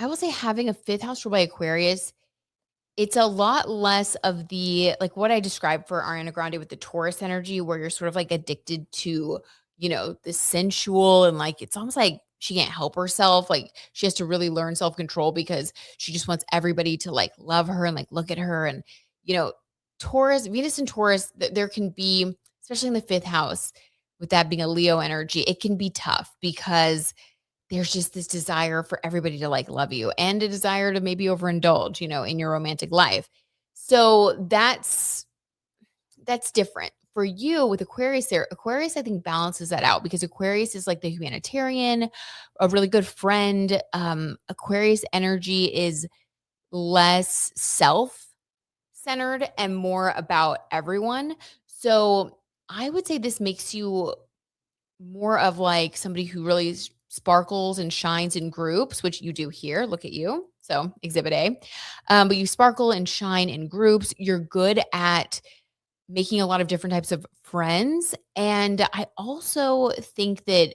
will say having a 5th house ruled by Aquarius, it's a lot less of the like what I described for Ariana Grande with the Taurus energy, where you're sort of like addicted to, the sensual and like it's almost like she can't help herself. Like she has to really learn self-control because she just wants everybody to like love her and like look at her. And, Taurus, Venus and Taurus, there can be, especially in the 5th house, with that being a Leo energy, it can be tough because there's just this desire for everybody to like love you and a desire to maybe overindulge, in your romantic life. So that's different. For you with Aquarius there, Aquarius, I think balances that out because Aquarius is like the humanitarian, a really good friend. Aquarius energy is less self-centered and more about everyone. So I would say this makes you more of like somebody who really sparkles and shines in groups, which you do here. Look at you. So exhibit A. But you sparkle and shine in groups. You're good at making a lot of different types of friends. And I also think that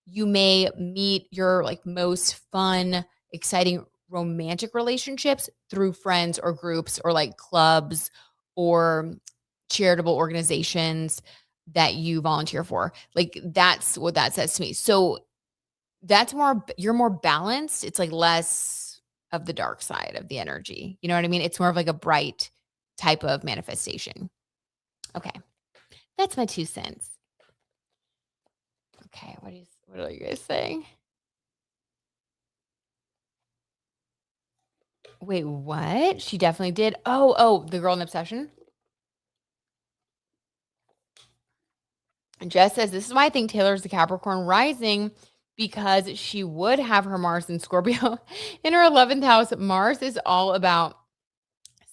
you may meet your like most fun, exciting romantic relationships through friends or groups or like clubs or charitable organizations that you volunteer for. Like that's what that says to me. So that's you're more balanced. It's like less of the dark side of the energy. You know what I mean? It's more of like a bright type of manifestation. Okay. That's my 2 cents. Okay, what are you guys saying? Wait, what? She definitely did. Oh, the girl in Obsession. And Jess says this is why I think Taylor's the Capricorn rising because she would have her Mars in Scorpio in her 11th house. Mars is all about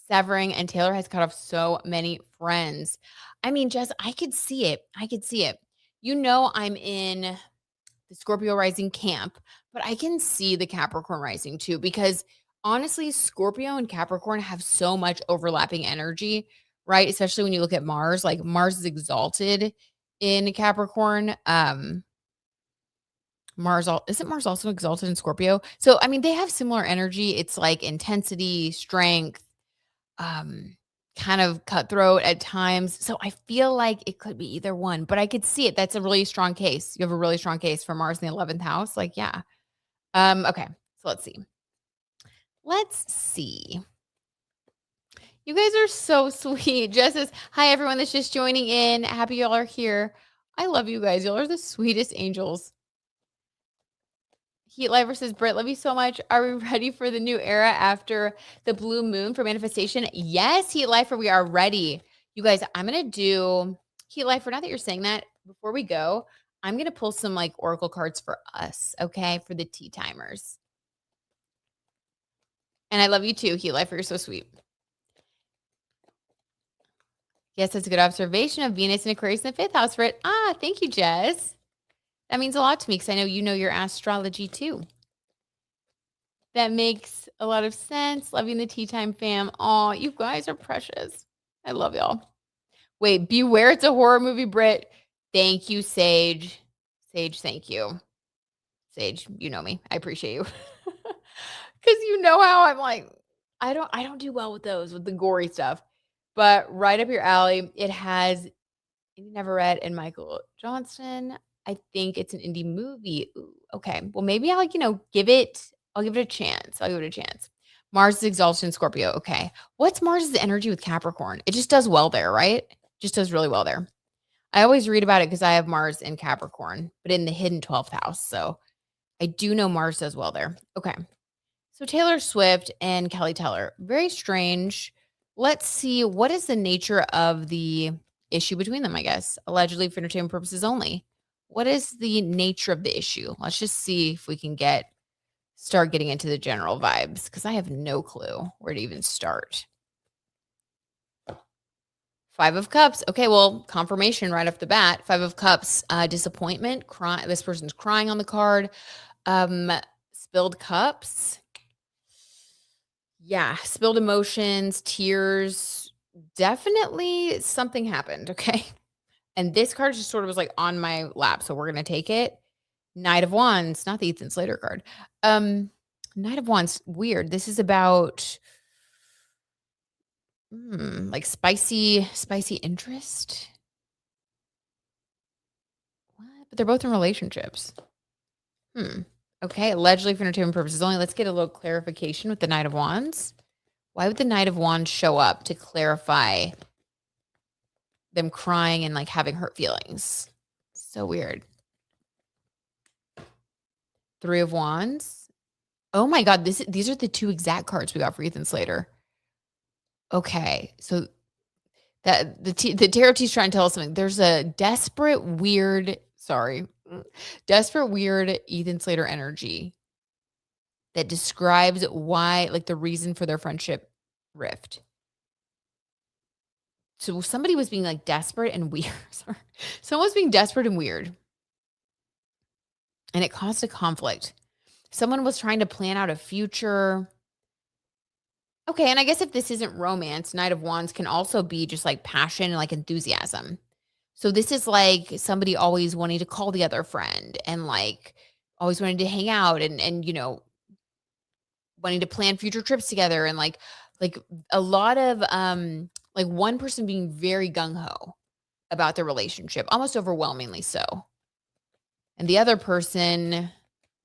severing, and Taylor has cut off so many friends. I mean, Jess, I could see it. I'm in the Scorpio rising camp, but I can see the Capricorn rising too, because honestly, Scorpio and Capricorn have so much overlapping energy, right? Especially when you look at Mars, like Mars is exalted in Capricorn. Isn't Mars also exalted in Scorpio? So, I mean, they have similar energy. It's like intensity, strength, kind of cutthroat at times. So I feel like it could be either one, but I could see it. That's a really strong case. You have a really strong case for Mars in the 11th house. Like, yeah. Okay. So let's see. You guys are so sweet. Jess says, hi, everyone that's just joining in. Happy y'all are here. I love you guys. Y'all are the sweetest angels. Heat Lifer says, Britt, love you so much. Are we ready for the new era after the blue moon for manifestation? Yes, Heat Lifer, we are ready. You guys, I'm going to do Heat Lifer. Now that you're saying that, before we go, I'm going to pull some like oracle cards for us, okay, for the tea timers. And I love you too, Heat Lifer. You're so sweet. Yes, that's a good observation of Venus and Aquarius in the 5th house for it. Thank you, Jess. That means a lot to me because I know you know your astrology too. That makes a lot of sense. Loving the Tea Time fam. Aw, you guys are precious. I love y'all. Wait, beware, it's a horror movie, Britt. Thank you, Sage. Sage, thank you. Sage, you know me. I appreciate you. Because you know how I'm like, I don't do well with those, with the gory stuff. But right up your alley, it has Indy Neverett and Michael Johnston. I think it's an indie movie. Ooh, okay. Well, maybe I'll give it a chance. Mars is exalted in Scorpio. Okay. What's Mars's energy with Capricorn? It just does well there, right? Just does really well there. I always read about it because I have Mars in Capricorn, but in the hidden 12th house. So I do know Mars does well there. Okay. So Taylor Swift and Kelly Teller, very strange. Let's see, what is the nature of the issue between them, I guess? Allegedly for entertainment purposes only. What is the nature of the issue? Let's just see if we can start getting into the general vibes, because I have no clue where to even start. 5 of Cups. Okay, well, confirmation right off the bat. 5 of Cups, disappointment, this person's crying on the card. Spilled cups. Yeah, spilled emotions, tears. Definitely something happened, okay? And this card just sort of was like on my lap, so we're going to take it. Knight of Wands, not the Ethan Slater card. Knight of Wands, weird. This is about like spicy interest. What? But they're both in relationships. Okay, allegedly for entertainment purposes only. Let's get a little clarification with the Knight of Wands. Why would the Knight of Wands show up to clarify them crying and like having hurt feelings. So weird. 3 of Wands. Oh my God, these are the 2 exact cards we got for Ethan Slater. Okay, so that the tarot tea's trying to tell us something. There's a desperate, weird Ethan Slater energy that describes why, like the reason for their friendship rift. So somebody was being like desperate and weird. Sorry. Someone was being desperate and weird. And it caused a conflict. Someone was trying to plan out a future. Okay, and I guess if this isn't romance, Knight of Wands can also be just like passion and like enthusiasm. So this is like somebody always wanting to call the other friend and like always wanting to hang out and wanting to plan future trips together and like a lot of like one person being very gung ho about their relationship, almost overwhelmingly so. And the other person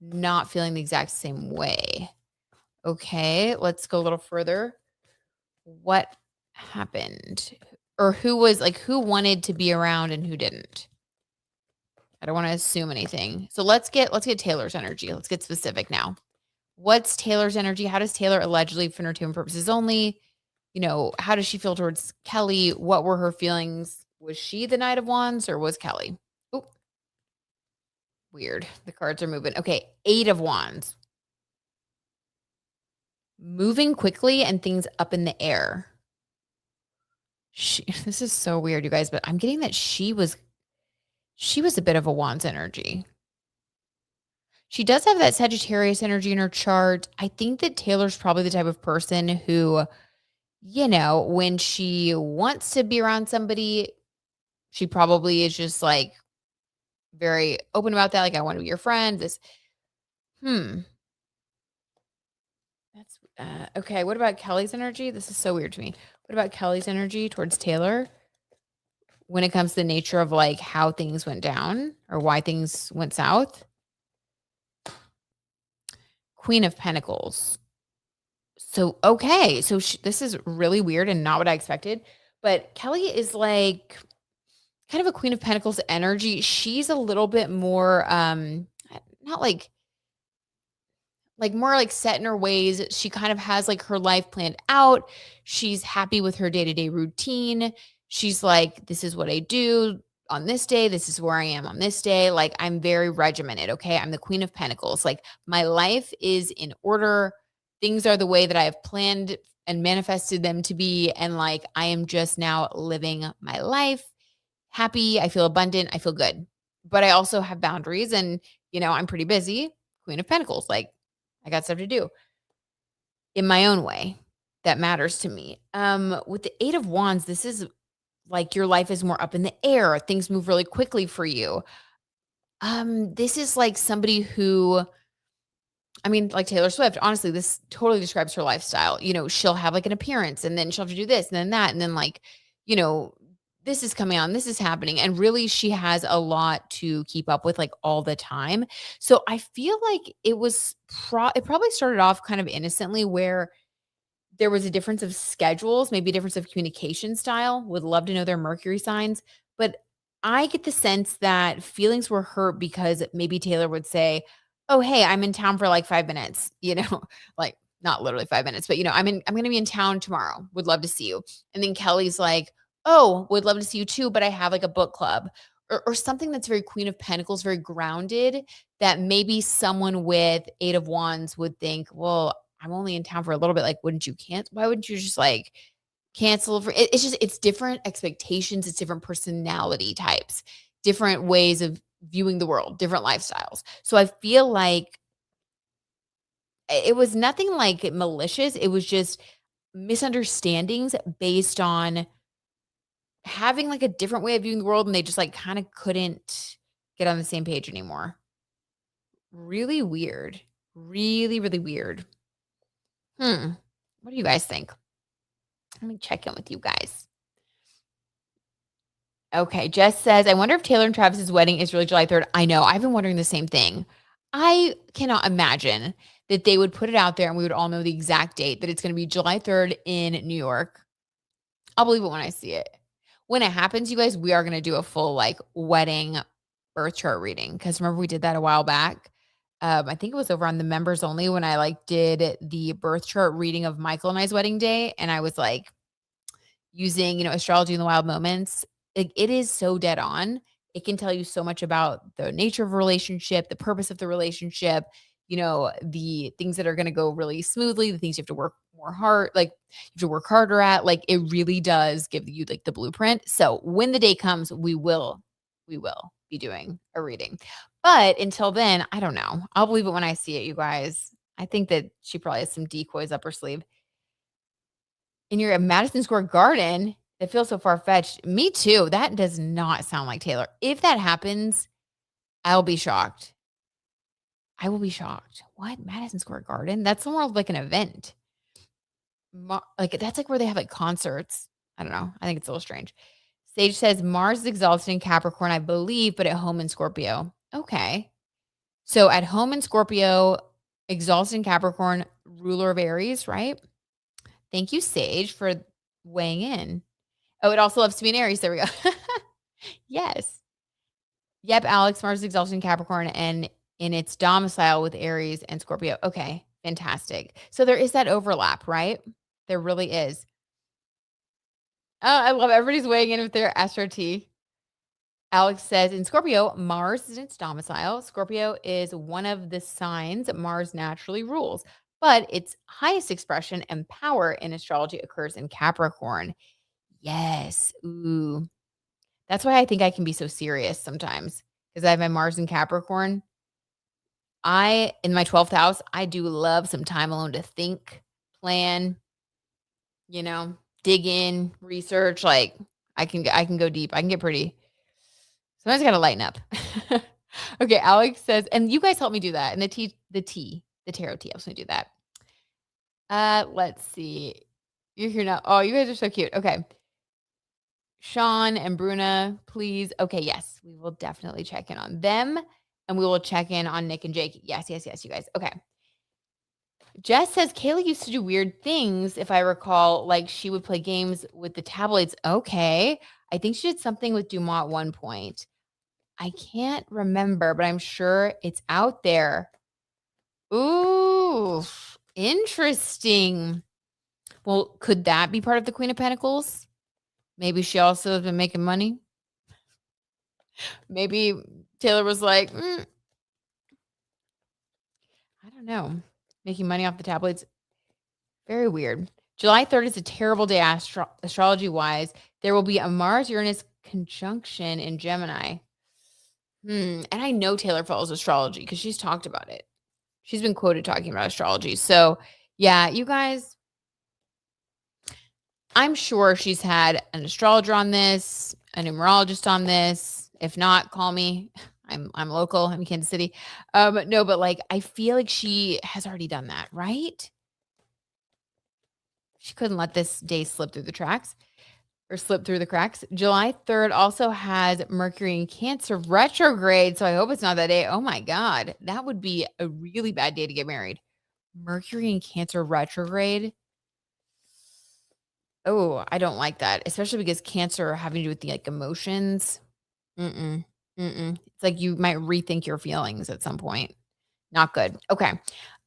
not feeling the exact same way. Okay, let's go a little further. What happened? Or who wanted to be around and who didn't? I don't want to assume anything. So let's get Taylor's energy. Let's get specific now. What's Taylor's energy? How does Taylor allegedly, for entertainment purposes only, how does she feel towards Kelly? What were her feelings? Was she the Knight of Wands or was Kelly? Oh, weird. The cards are moving. Okay, 8 of Wands. Moving quickly and things up in the air. This is so weird, you guys, but I'm getting that she was a bit of a Wands energy. She does have that Sagittarius energy in her chart. I think that Taylor's probably the type of person who, when she wants to be around somebody, she probably is just like very open about that. Like, I want to be your friend. That's okay. What about Kelly's energy? This is so weird to me. What about Kelly's energy towards Taylor when it comes to the nature of like how things went down or why things went south? Queen of Pentacles. So, okay. So this is really weird and not what I expected. But Kelly is like kind of a Queen of Pentacles energy. She's a little bit more, not like more like set in her ways. She kind of has like her life planned out. She's happy with her day-to-day routine. She's like, this is what I do on this day. This is where I am on this day. Like, I'm very regimented. Okay. I'm the Queen of Pentacles. Like, my life is in order. Things are the way that I have planned and manifested them to be. And like, I am just now living my life happy. I feel abundant. I feel good, but I also have boundaries and, I'm pretty busy. Queen of Pentacles. Like, I got stuff to do in my own way that matters to me. With the 8 of Wands, this is like your life is more up in the air. Things move really quickly for you. This is like somebody who, like Taylor Swift, honestly, this totally describes her lifestyle. She'll have like an appearance and then she'll have to do this and then that. And then like, this is coming on, this is happening. And really she has a lot to keep up with like all the time. So I feel like it was, it probably started off kind of innocently where there was a difference of schedules, maybe a difference of communication style. Would love to know their Mercury signs. But I get the sense that feelings were hurt because maybe Taylor would say, oh, hey, I'm in town for like 5 minutes, like not literally 5 minutes, but I'm going to be in town tomorrow. Would love to see you. And then Kelly's like, oh, would love to see you too, but I have like a book club or something that's very Queen of Pentacles, very grounded, that maybe someone with 8 of Wands would think, well, I'm only in town for a little bit. Like, wouldn't you cancel? Why wouldn't you just like cancel? It's different expectations. It's different personality types, different ways of viewing the world, different lifestyles. So I feel like it was nothing like malicious. It was just misunderstandings based on having like a different way of viewing the world. And they just like kind of couldn't get on the same page anymore. Really weird. Really, really weird. What do you guys think? Let me check in with you guys. Okay, Jess says, I wonder if Taylor and Travis's wedding is really July 3rd. I know. I've been wondering the same thing. I cannot imagine that they would put it out there and we would all know the exact date that it's going to be July 3rd in New York. I'll believe it when I see it. When it happens, you guys, we are gonna do a full, like, wedding birth chart reading, because remember we did that a while back? I think it was over on the members only when I, like, did the birth chart reading of Michael and I's wedding day, and I was, like, using, astrology in the wild moments. It is so dead on. It can tell you so much about the nature of a relationship, the purpose of the relationship, the things that are going to go really smoothly, the things you have to work more hard, like you have to work harder at. Like it really does give you like the blueprint. So when the day comes, we will be doing a reading. But until then, I don't know. I'll believe it when I see it, you guys. I think that she probably has some decoys up her sleeve. And you're at Madison Square Garden. That feels so far-fetched. Me too. That does not sound like Taylor. If that happens, I'll be shocked. I will be shocked. What? Madison Square Garden? That's more of like an event. Like that's like where they have like concerts. I don't know. I think it's a little strange. Sage says Mars is exalted in Capricorn, I believe, but at home in Scorpio. Okay. So at home in Scorpio, exalted in Capricorn, ruler of Aries, right? Thank you, Sage, for weighing in. Oh, it also loves to be an Aries. There we go. Yes. Yep, Alex, Mars is exalted in Capricorn and in its domicile with Aries and Scorpio. Okay, fantastic. So there is that overlap, right? There really is. Oh, I love everybody's weighing in with their Astro T. Alex says in Scorpio, Mars is in its domicile. Scorpio is one of the signs Mars naturally rules, but its highest expression and power in astrology occurs in Capricorn. Yes. Ooh. That's why I think I can be so serious sometimes because I have my Mars in Capricorn. In my 12th house, I do love some time alone to think, plan, you know, dig in, research. Like I can go deep. I can get pretty. Sometimes I gotta lighten up. Okay, Alex says, and you guys help me do that. And the tarot tea helps me do that. Let's see. You're here now. Oh, you guys are so cute. Okay. Sean and Bruna, please. Okay, yes, we will definitely check in on them and we will check in on Nick and Jake. Yes, yes, yes, you guys. Okay. Jess says Kayla used to do weird things, if I recall, like she would play games with the tabloids. Okay. I think she did something with Dumont at one point. I can't remember, but I'm sure it's out there. Ooh, interesting. Well, could that be part of the Queen of Pentacles? Maybe she also has been making money. Maybe Taylor was like, I don't know, making money off the tabloids. Very weird. July 3rd is a terrible day astrology-wise. There will be a Mars-Uranus conjunction in Gemini. And I know Taylor follows astrology because she's talked about it. She's been quoted talking about astrology. So, yeah, you guys, I'm sure she's had an astrologer on this, a numerologist on this. If not, call me. I'm local. I'm in Kansas City. No, but like I feel like she has already done that, right? She couldn't let this day slip through the cracks. July 3rd also has Mercury in Cancer retrograde. So I hope it's not that day. Oh my God. That would be a really bad day to get married. Mercury in Cancer retrograde. Oh, I don't like that, especially because Cancer having to do with the like emotions. It's like you might rethink your feelings at some point. Not good. Okay.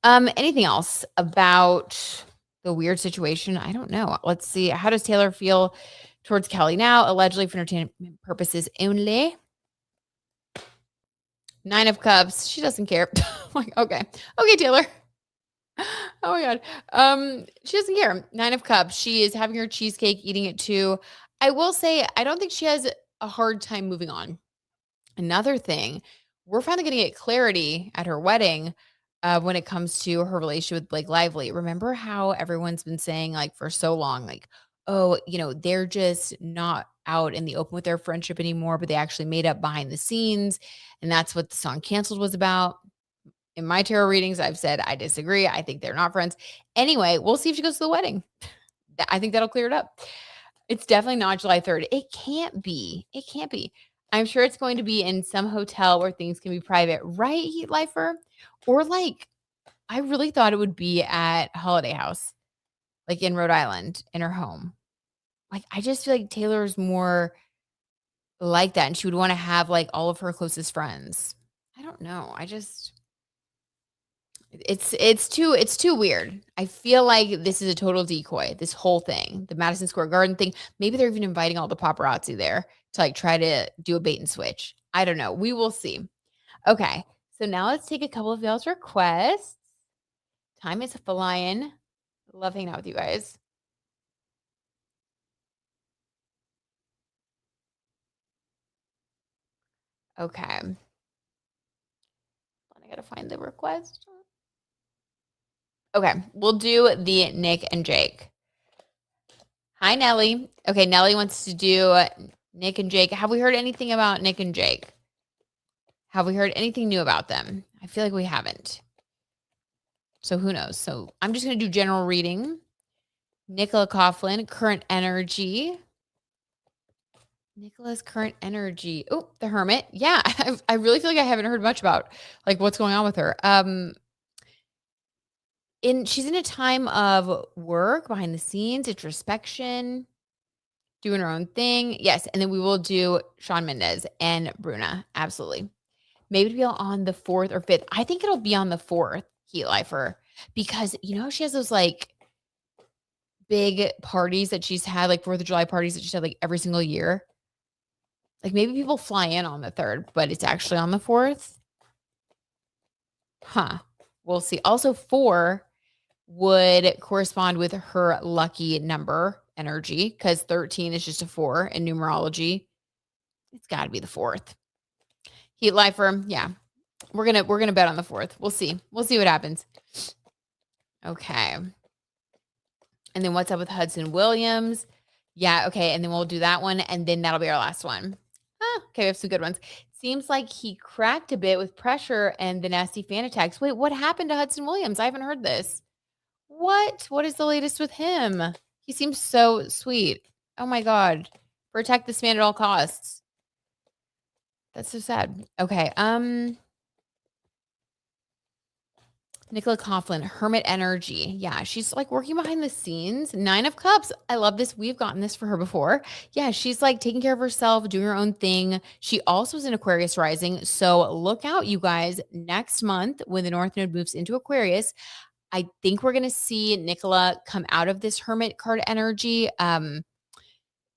Anything else about the weird situation? I don't know. Let's see. How does Taylor feel towards Kelly now? Allegedly for entertainment purposes only. 9 of Cups. She doesn't care. Like, okay. Okay, Taylor. Oh my God. She doesn't care. 9 of Cups. She is having her cheesecake, eating it too. I will say, I don't think she has a hard time moving on. Another thing, we're finally going to get clarity at her wedding when it comes to her relationship with Blake Lively. Remember how everyone's been saying, like, for so long, like, oh, they're just not out in the open with their friendship anymore, but they actually made up behind the scenes. And that's what the song Canceled was about. In my tarot readings, I've said I disagree. I think they're not friends. Anyway, we'll see if she goes to the wedding. I think that'll clear it up. It's definitely not July 3rd. It can't be. It can't be. I'm sure it's going to be in some hotel where things can be private, right, Heat Lifer? Or like, I really thought it would be at Holiday House, like in Rhode Island, in her home. Like, I just feel like Taylor's more like that, and she would wanna have, like, all of her closest friends. I don't know. I just it's too weird. I feel like this is a total decoy, this whole thing, the Madison Square Garden thing. Maybe they're even inviting all the paparazzi there to, like, try to do a bait and switch. I don't know. We will see. Okay. So now let's take a couple of y'all's requests. Time is flying. Love hanging out with you guys. Okay. I gotta find the request. Okay, we'll do the Nick and Jake. Hi, Nelly. Okay, Nelly wants to do Nick and Jake. Have we heard anything about Nick and Jake? Have we heard anything new about them? I feel like we haven't. So who knows? So I'm just going to do general reading. Nicola Coughlin, current energy. Nicola's current energy. Oh, the hermit. Yeah, I really feel like I haven't heard much about like what's going on with her. She's in a time of work, behind the scenes, introspection, doing her own thing. Yes, and then we will do Shawn Mendes and Bruna. Absolutely. Maybe it'll be on the 4th or 5th. I think it'll be on the 4th, Heat Lifer, because you know she has those like big parties that she's had, like 4th of July parties that she's had like every single year. Like maybe people fly in on the 3rd, but it's actually on the 4th. Huh. We'll see. Also, 4 would correspond with her lucky number energy because 13 is just a 4 in numerology. It's got to be the 4th. Heat Lifer, yeah. We're gonna bet on the 4th. We'll see. We'll see what happens. Okay. And then what's up with Hudson Williams? Yeah, okay. And then we'll do that one. And then that'll be our last one. Okay, we have some good ones. Seems like he cracked a bit with pressure and the nasty fan attacks. Wait, what happened to Hudson Williams? I haven't heard this. What? What is the latest with him? He seems so sweet. Oh my God. Protect this man at all costs. That's so sad. Okay. Nicola Coughlin, Hermit Energy. Yeah, she's like working behind the scenes. 9 of Cups. I love this. We've gotten this for her before. Yeah, she's like taking care of herself, doing her own thing. She also is in Aquarius rising. So look out, you guys. Next month, when the North Node moves into Aquarius, I think we're going to see Nicola come out of this Hermit card energy.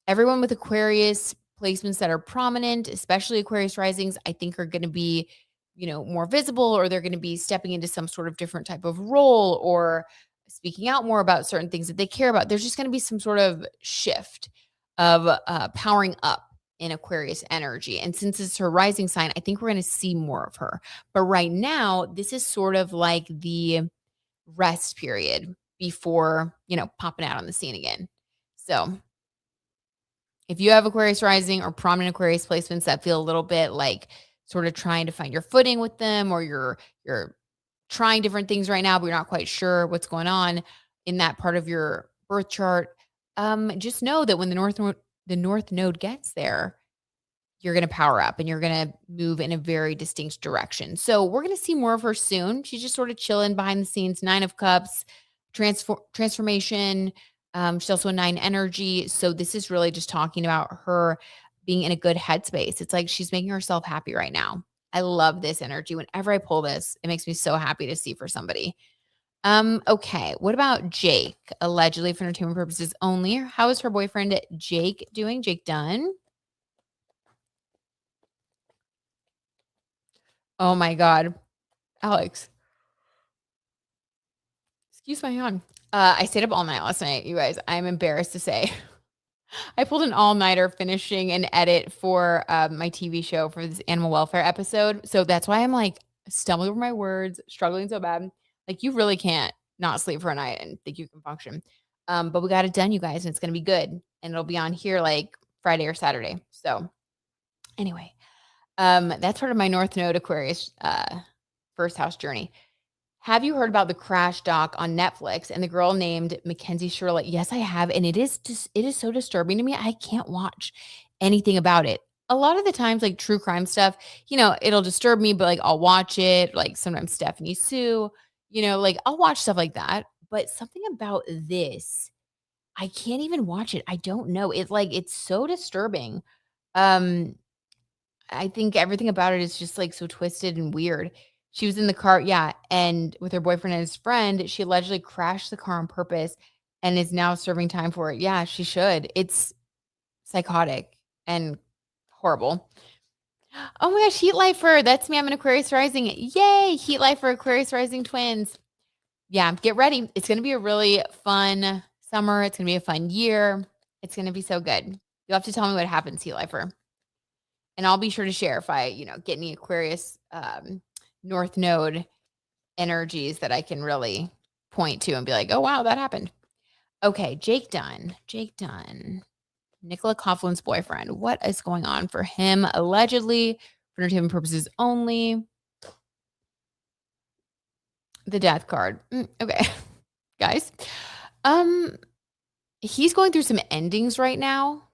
Everyone with Aquarius placements that are prominent, especially Aquarius risings, I think are going to be, more visible, or they're going to be stepping into some sort of different type of role or speaking out more about certain things that they care about. There's just going to be some sort of shift of powering up in Aquarius energy. And since it's her rising sign, I think we're going to see more of her. But right now, this is sort of like the rest period before, popping out on the scene again. So if you have Aquarius rising or prominent Aquarius placements that feel a little bit like sort of trying to find your footing with them, or you're trying different things right now, but you're not quite sure what's going on in that part of your birth chart, just know that when the North Node gets there, you're going to power up and you're going to move in a very distinct direction. So we're going to see more of her soon. She's just sort of chilling behind the scenes. 9 of Cups, transformation. She's also a 9 energy. So this is really just talking about her being in a good headspace. It's like she's making herself happy right now. I love this energy. Whenever I pull this, it makes me so happy to see for somebody. Okay. What about Jake? Allegedly for entertainment purposes only. How is her boyfriend Jake doing? Jake Dunn? Oh my God. Alex, excuse my yawn. I stayed up all night last night, you guys. I'm embarrassed to say. I pulled an all-nighter finishing an edit for my TV show for this animal welfare episode. So that's why I'm like stumbling over my words, struggling so bad. Like you really can't not sleep for a night and think you can function. But we got it done, you guys, and it's gonna be good. And it'll be on here like Friday or Saturday. So anyway, that's part of my North Node Aquarius first house journey. Have you heard about the Crash doc on Netflix and the girl named Mackenzie Shirley? Yes, I have. And it is so disturbing to me. I can't watch anything about it. A lot of the times, like true crime stuff, it'll disturb me, but like I'll watch it. Like sometimes Stephanie Sue, like I'll watch stuff like that. But something about this I can't even watch it. I don't know. It's so disturbing. Um, I think everything about it is just, like, so twisted and weird. She was in the car yeah, and with her boyfriend and his friend, she allegedly crashed the car on purpose and is now serving time for it. Yeah, she should. It's psychotic and horrible. Oh my gosh, Heat Lifer, that's me, I'm an Aquarius rising. Yay, Heat Lifer, Aquarius rising twins. Yeah, get ready. It's gonna be a really fun summer. It's gonna be a fun year. It's gonna be so good. You'll have to tell me what happens, Heat Lifer. And I'll be sure to share if I, get any Aquarius North Node energies that I can really point to and be like, oh wow, that happened. Okay, Jake Dunn. Jake Dunn. Nicola Coughlin's boyfriend. What is going on for him? Allegedly, for entertainment purposes only. The death card. Okay. Guys. Um, he's going through some endings right now.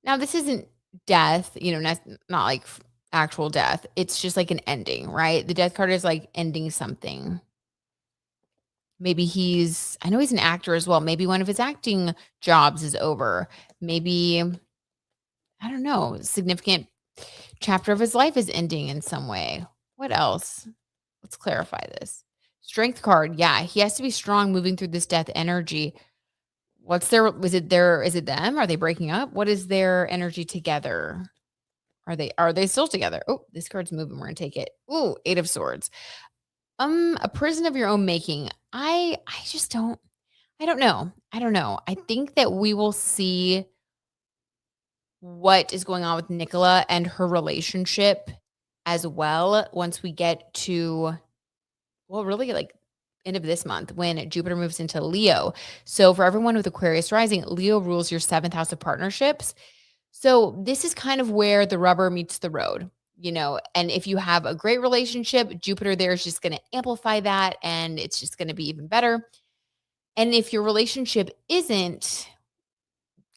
Now, this isn't death, not like actual death. It's just like an ending, right? The death card is like ending something. Maybe I know he's an actor as well. Maybe one of his acting jobs is over. Maybe, I don't know, significant chapter of his life is ending in some way. What else? Let's clarify this. Strength card. Yeah, he has to be strong moving through this death energy. Is it them? Are they breaking up? What is their energy together? Are they still together? Oh, this card's moving. We're gonna take it. Ooh, 8 of Swords. A prison of your own making. I don't know. I don't know. I think that we will see what is going on with Nicola and her relationship as well once we get to, well, really like end of this month when Jupiter moves into Leo. So for everyone with Aquarius rising, Leo rules your 7th house of partnerships. So this is kind of where the rubber meets the road, and if you have a great relationship, Jupiter there is just going to amplify that and it's just going to be even better. And if your relationship isn't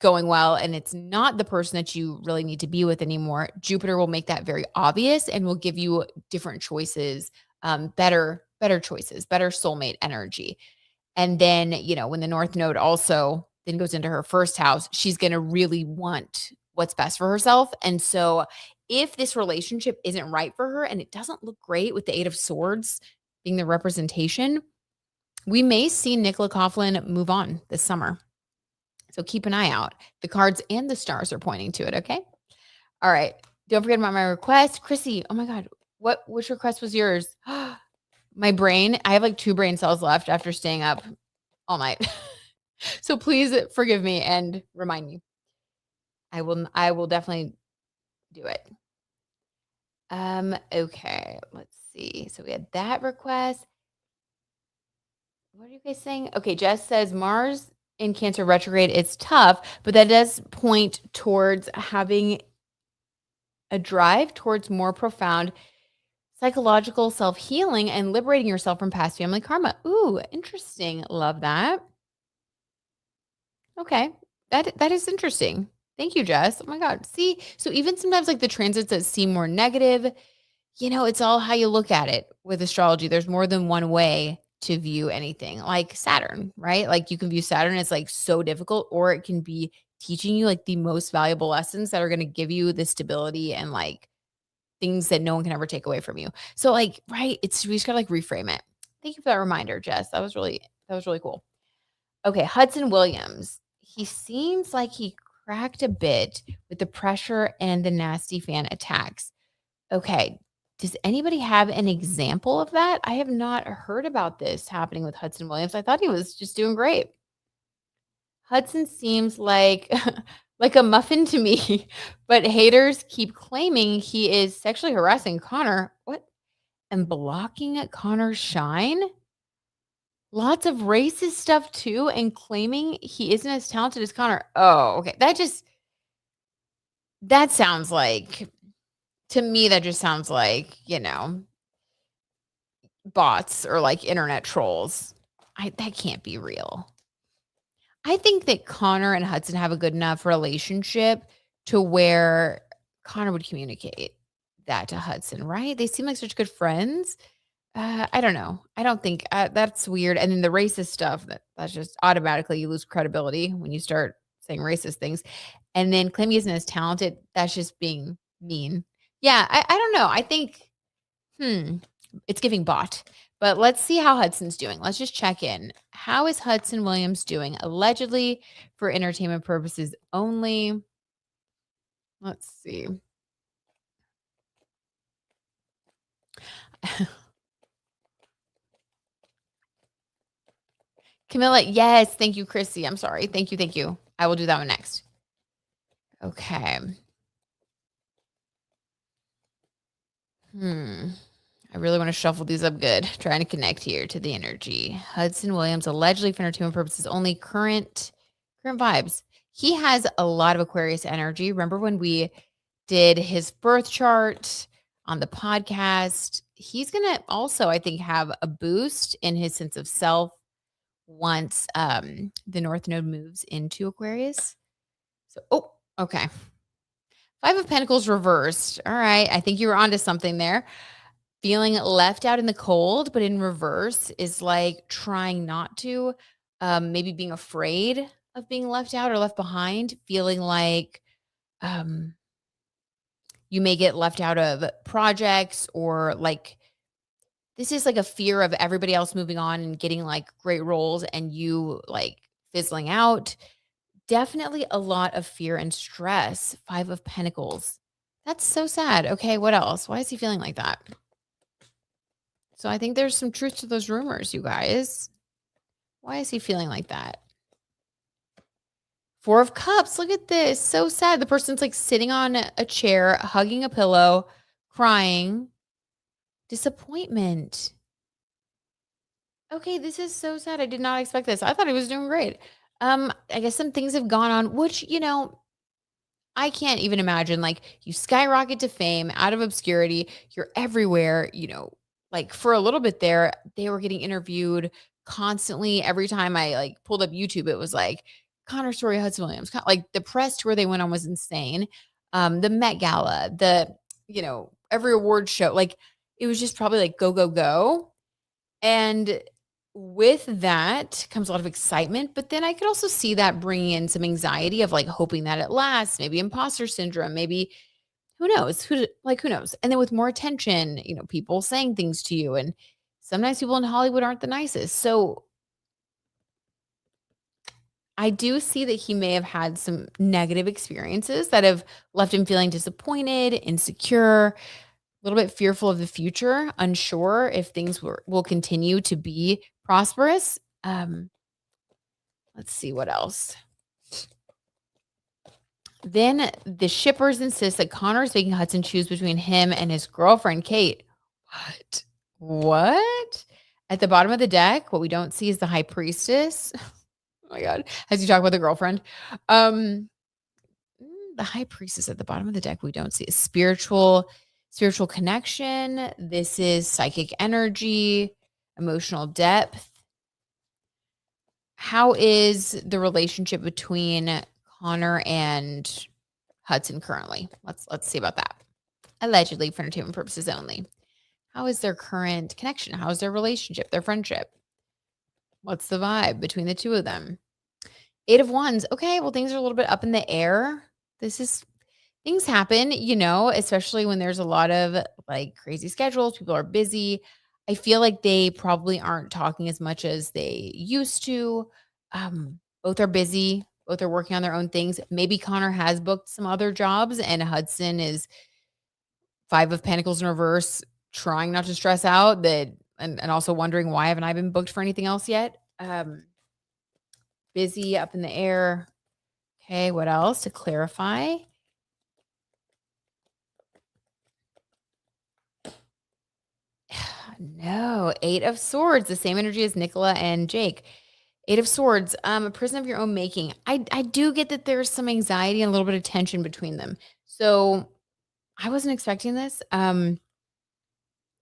going well and it's not the person that you really need to be with anymore, Jupiter will make that very obvious and will give you different choices, better choices, better soulmate energy. And then, when the North Node also then goes into her first house, she's going to really want what's best for herself. And so if this relationship isn't right for her and it doesn't look great with the 8 of Swords being the representation, we may see Nicola Coughlan move on this summer. So keep an eye out. The cards and the stars are pointing to it, okay? All right. Don't forget about my request. Chrissy, oh my God, which request was yours? My brain, I have like 2 brain cells left after staying up all night. So please forgive me and remind me. I will definitely do it. Okay, let's see. So we had that request. What are you guys saying? Okay, Jess says Mars in Cancer retrograde, it's tough, but that does point towards having a drive towards more profound psychological self-healing and liberating yourself from past family karma. Ooh, interesting. Love that. Okay. That is interesting. Thank you, Jess. Oh my God. See, so even sometimes like the transits that seem more negative, it's all how you look at it with astrology. There's more than one way to view anything, like Saturn, right? Like you can view Saturn as like so difficult, or it can be teaching you like the most valuable lessons that are going to give you the stability and like things that no one can ever take away from you. So like, right, we just gotta like reframe it. Thank you for that reminder, Jess. That was really cool. Okay, Hudson Williams. He seems like he cracked a bit with the pressure and the nasty fan attacks. Okay, does anybody have an example of that? I have not heard about this happening with Hudson Williams. I thought he was just doing great. Hudson seems like like a muffin to me, but haters keep claiming he is sexually harassing Connor. What? And blocking Connor's shine? Lots of racist stuff too, and claiming he isn't as talented as Connor. Oh, okay. That sounds like, to me, that just sounds like, bots or like internet trolls. That can't be real. I think that Connor and Hudson have a good enough relationship to where Connor would communicate that to Hudson, right? They seem like such good friends. I don't know. I don't think that's weird. And then the racist stuff that's just automatically you lose credibility when you start saying racist things. And then claiming he isn't as talented, that's just being mean. Yeah, I don't know. I think hmm, it's giving bot. But let's see how Hudson's doing. Let's just check in. How is Hudson Williams doing? Allegedly for entertainment purposes only. Let's see. Camilla, yes. Thank you, Chrissy. I'm sorry. Thank you. Thank you. I will do that one next. Okay. Hmm. I really want to shuffle these up good. Trying to connect here to the energy. Hudson Williams, allegedly for entertainment purposes only, current vibes. He has a lot of Aquarius energy. Remember when we did his birth chart on the podcast? He's gonna also, I think, have a boost in his sense of self once the North Node moves into Aquarius. So, oh, okay. Five of Pentacles reversed. All right. I think you were onto something there. Feeling left out in the cold, but in reverse is like trying not to, maybe being afraid of being left out or left behind, feeling like you may get left out of projects or like this is like a fear of everybody else moving on and getting like great roles and you like fizzling out. Definitely a lot of fear and stress. Five of Pentacles. That's so sad. Okay, what else? Why is he feeling like that? So I think there's some truth to those rumors, you guys. Why is he feeling like that? Four of Cups. Look at this. So sad. The person's like sitting on a chair, hugging a pillow, crying. Disappointment. Okay, this is so sad. I did not expect this. I thought he was doing great. I guess some things have gone on, which, I can't even imagine, like, you skyrocket to fame out of obscurity. You're everywhere, like for a little bit there, they were getting interviewed constantly. Every time I like pulled up YouTube, it was like Connor Story, Hudson Williams. Like the press tour they went on was insane. The Met Gala, every award show, like it was just probably like go, go, go. And with that comes a lot of excitement, but then I could also see that bringing in some anxiety of like hoping that it lasts, maybe imposter syndrome, maybe who knows? Who knows? And then with more attention, people saying things to you and sometimes people in Hollywood aren't the nicest. So I do see that he may have had some negative experiences that have left him feeling disappointed, insecure, a little bit fearful of the future, unsure if things will continue to be prosperous. Let's see what else. Then the shippers insist that Connor is making Hudson choose between him and his girlfriend, Kate. What? What? At the bottom of the deck, what we don't see is the high priestess. Oh my God. As you talk about the girlfriend. The high priestess at the bottom of the deck, we don't see a spiritual connection. This is psychic energy, emotional depth. How is the relationship between Connor and Hudson currently? Let's see about that. Allegedly for entertainment purposes only. How is their current connection? How is their relationship, their friendship? What's the vibe between the two of them? Eight of Wands. Okay, well, things are a little bit up in the air. Things happen, especially when there's a lot of like crazy schedules. People are busy. I feel like they probably aren't talking as much as they used to. Both are busy. Both are working on their own things. Maybe Connor has booked some other jobs and Hudson is Five of Pentacles in reverse, trying not to stress out that and also wondering why haven't I been booked for anything else yet? Busy, up in the air. Okay, what else to clarify? No, Eight of Swords, the same energy as Nicola and Jake. Eight of Swords, a prison of your own making. I do get that there's some anxiety and a little bit of tension between them. So I wasn't expecting this.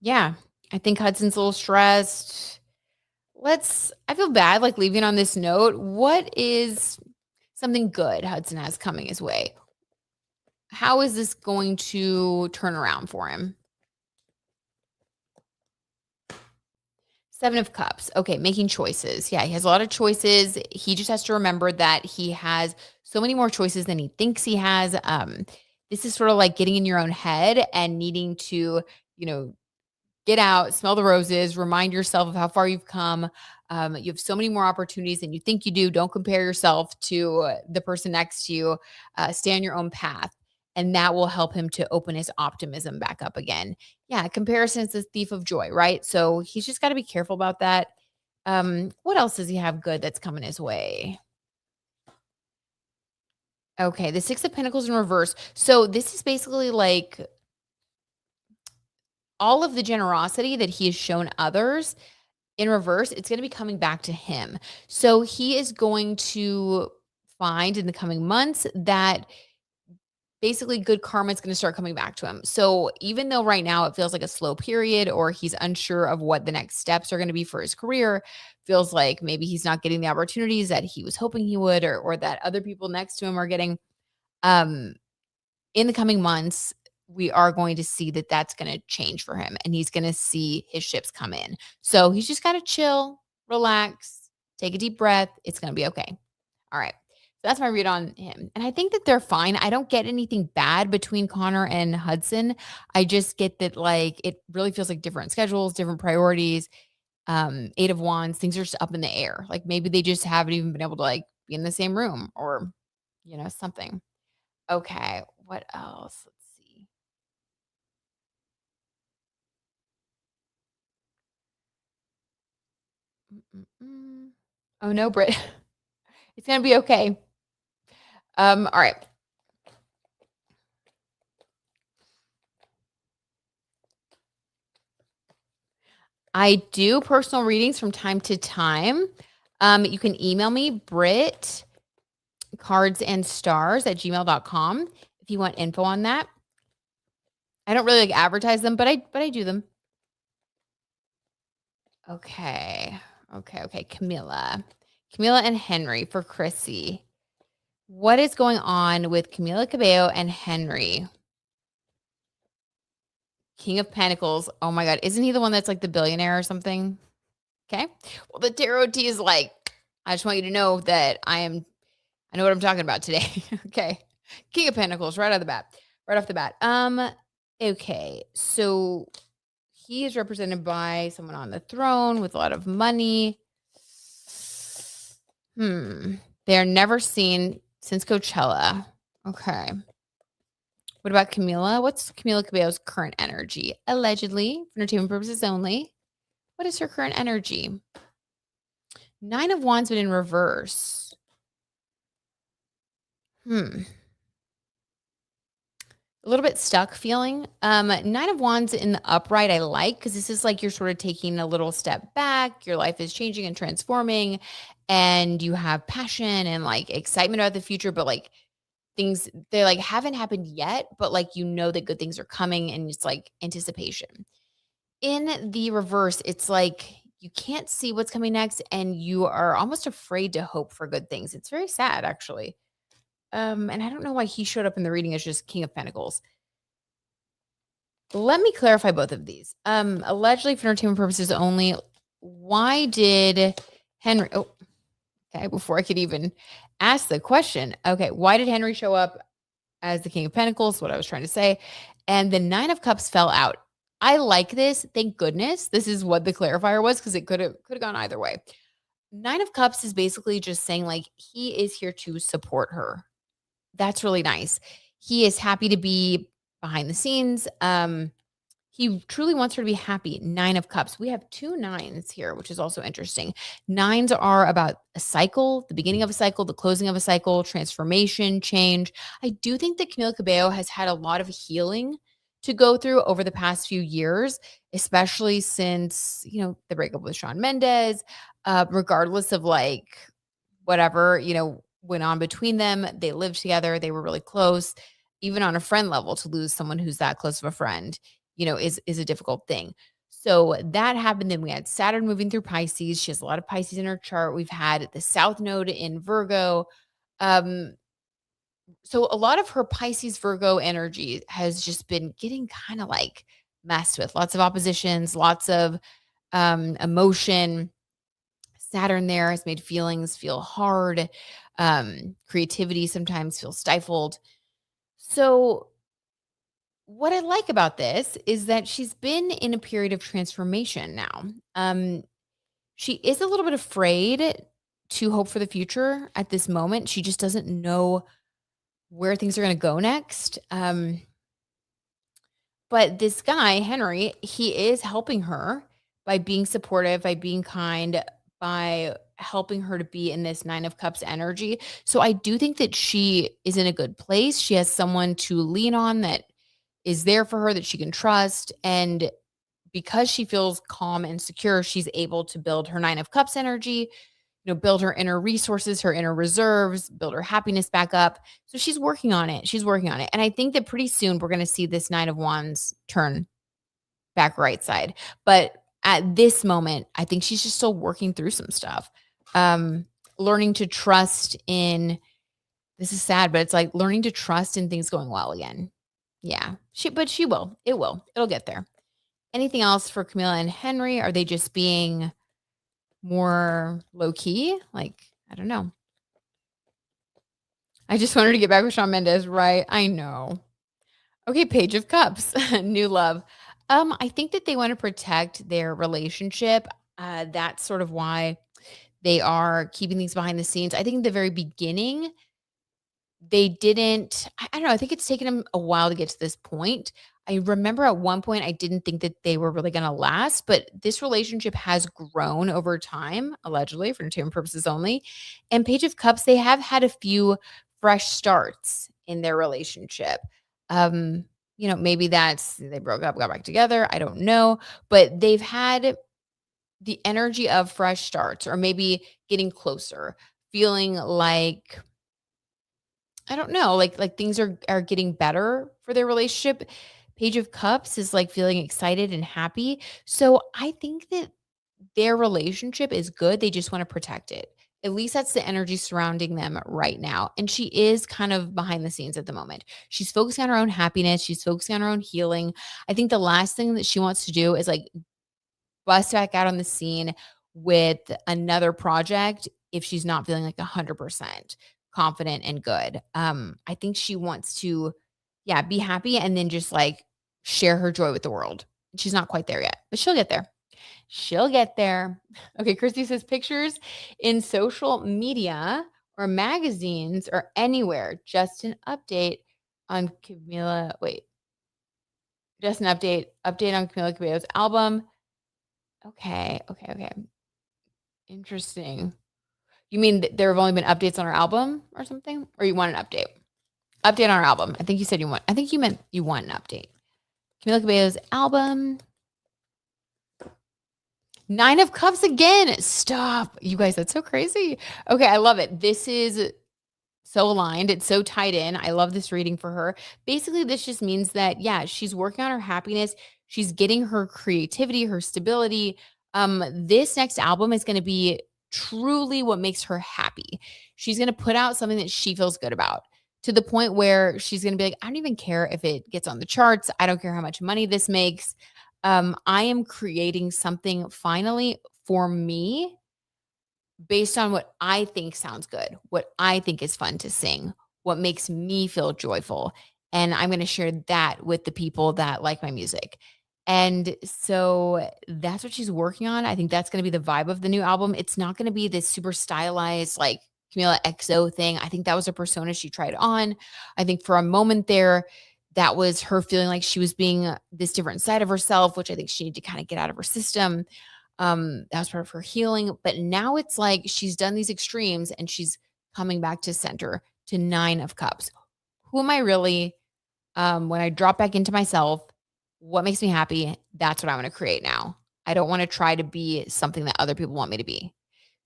Yeah, I think Hudson's a little stressed. I feel bad like leaving on this note. What is something good Hudson has coming his way? How is this going to turn around for him? Seven of Cups. Okay, making choices. Yeah, he has a lot of choices. He just has to remember that he has so many more choices than he thinks he has. This is sort of like getting in your own head and needing to, you know, get out, smell the roses, remind yourself of how far you've come. You have so many more opportunities than you think you do. Don't compare yourself to the person next to you. Stay on your own path. And that will help him to open his optimism back up again. Yeah, comparison is the thief of joy, right? So he's just got to be careful about that. What else does he have good that's coming his way? Okay, the Six of Pentacles in reverse. So this is basically like all of the generosity that he has shown others in reverse, it's going to be coming back to him. So he is going to find in the coming months that basically good karma is going to start coming back to him. So even though right now it feels like a slow period or he's unsure of what the next steps are going to be for his career, feels like maybe he's not getting the opportunities that he was hoping he would or that other people next to him are getting. Um, in the coming months, we are going to see that that's going to change for him and he's going to see his ships come in. So he's just got to chill, relax, take a deep breath. It's going to be okay. All right. So that's my read on him. And I think that they're fine. I don't get anything bad between Connor and Hudson. I just get that like it really feels like different schedules, different priorities. Eight of Wands, things are just up in the air. Like maybe they just haven't even been able to like be in the same room or, something. Okay, what else? Let's see. Mm-mm-mm. Oh no, Brit. It's gonna be okay. All right. I do personal readings from time to time. You can email me, Brit cards and stars at gmail.com if you want info on that. I don't really like advertise them, but I do them. Okay. Okay. Camila and Henry for Chrissy. What is going on with Camila Cabello and Henry? King of Pentacles. Oh my God. Isn't he the one that's like the billionaire or something? Okay. Well, the tarot tea is like, I just want you to know that I know what I'm talking about today. Okay. King of Pentacles right off the bat. Okay. So he is represented by someone on the throne with a lot of money. They're never seen since Coachella. Okay. What about Camila? What's Camila Cabello's current energy? Allegedly, for entertainment purposes only. What is her current energy? Nine of Wands, but in reverse. A little bit stuck feeling. Nine of Wands in the upright, I like because this is like you're sort of taking a little step back. Your life is changing and transforming, and you have passion and like excitement about the future, but like things they like haven't happened yet, but like that good things are coming and it's like anticipation. In the reverse, it's like you can't see what's coming next and you are almost afraid to hope for good things. It's very sad actually. And I don't know why he showed up in the reading as just King of Pentacles. Let me clarify both of these. Allegedly for entertainment purposes only. Why did Henry okay, before I could even ask the question. Okay, why did Henry show up as the King of Pentacles? What I was trying to say. And the Nine of Cups fell out. I like this. Thank goodness. This is what the clarifier was because it could have gone either way. Nine of Cups is basically just saying like he is here to support her. That's really nice. He is happy to be behind the scenes. He truly wants her to be happy. Nine of Cups. We have two nines here, which is also interesting. Nines are about a cycle, the beginning of a cycle, the closing of a cycle, transformation, change. I do think that Camila Cabello has had a lot of healing to go through over the past few years, especially since, the breakup with Shawn Mendes, regardless of like whatever, went on between them. They lived together. They were really close. Even on a friend level, to lose someone who's that close of a friend, is a difficult thing. So that happened. Then we had Saturn moving through Pisces. She has a lot of Pisces in her chart. We've had the South Node in Virgo. So a lot of her Pisces Virgo energy has just been getting kind of like messed with. Lots of oppositions, lots of emotion. Saturn there has made feelings feel hard. Creativity sometimes feels stifled. So, what I like about this is that she's been in a period of transformation now. Um, she is a little bit afraid to hope for the future at this moment. She just doesn't know where things are going to go next. But this guy, Henry, he is helping her by being supportive, by being kind, by helping her to be in this 9 of cups energy. So I do think that she is in a good place. She has someone to lean on that is there for her that she can trust, and because she feels calm and secure, she's able to build her 9 of cups energy, build her inner resources, her inner reserves, build her happiness back up. So she's working on it. She's working on it. And I think that pretty soon we're going to see this 9 of wands turn back right side. But at this moment, I think she's just still working through some stuff. Learning to trust in, this is sad, but it's like learning to trust in things going well again. Yeah. But she will. It will. It'll get there. Anything else for Camila and Henry? Are they just being more low key? Like, I don't know. I just wanted to get back with Shawn Mendes, right? I know. Okay, Page of Cups, new love. I think that they want to protect their relationship. That's sort of why they are keeping things behind the scenes. I think in the very beginning, they didn't, I don't know, I think it's taken them a while to get to this point. I remember at one point I didn't think that they were really gonna last, but this relationship has grown over time, allegedly, for entertainment purposes only. And Page of Cups, they have had a few fresh starts in their relationship. Maybe that's they broke up, got back together, I don't know, but they've had the energy of fresh starts or maybe getting closer, feeling like I don't know, like things are getting better for their relationship. Page of Cups is like feeling excited and happy. So I think that their relationship is good. They just want to protect it. At least that's the energy surrounding them right now. And she is kind of behind the scenes at the moment. She's focusing on her own happiness. She's focusing on her own healing. I think the last thing that she wants to do is like bust back out on the scene with another project if she's not feeling like 100% confident and good. I think she wants to, yeah, be happy and then just like share her joy with the world. She's not quite there yet, but she'll get there. She'll get there. Okay, Christy says pictures in social media or magazines or anywhere. Just an update on Camila. Wait, just an update on Camila Cabello's album. Okay. Interesting. You mean there have only been updates on our album or something? Or you want an update? Update on our album. I think you said I think you meant you want an update. Camila Cabello's album. 9 of Cups again. Stop. You guys, that's so crazy. Okay, I love it. This is so aligned. It's so tied in. I love this reading for her. Basically, this just means that, yeah, she's working on her happiness. She's getting her creativity, her stability. This next album is going to be truly what makes her happy. She's going to put out something that she feels good about to the point where she's going to be like, I don't even care if it gets on the charts. I don't care how much money this makes. I am creating something finally for me based on what I think sounds good, what I think is fun to sing, what makes me feel joyful. And I'm going to share that with the people that like my music. And so that's what she's working on. I think that's going to be the vibe of the new album. It's not going to be this super stylized, like Camila XO thing. I think that was a persona she tried on. I think for a moment there, that was her feeling like she was being this different side of herself, which I think she needed to kind of get out of her system. That was part of her healing. But now it's like she's done these extremes and she's coming back to center to 9 of Cups. Who am I really? When I drop back into myself, what makes me happy? That's what I want to create now. I don't want to try to be something that other people want me to be.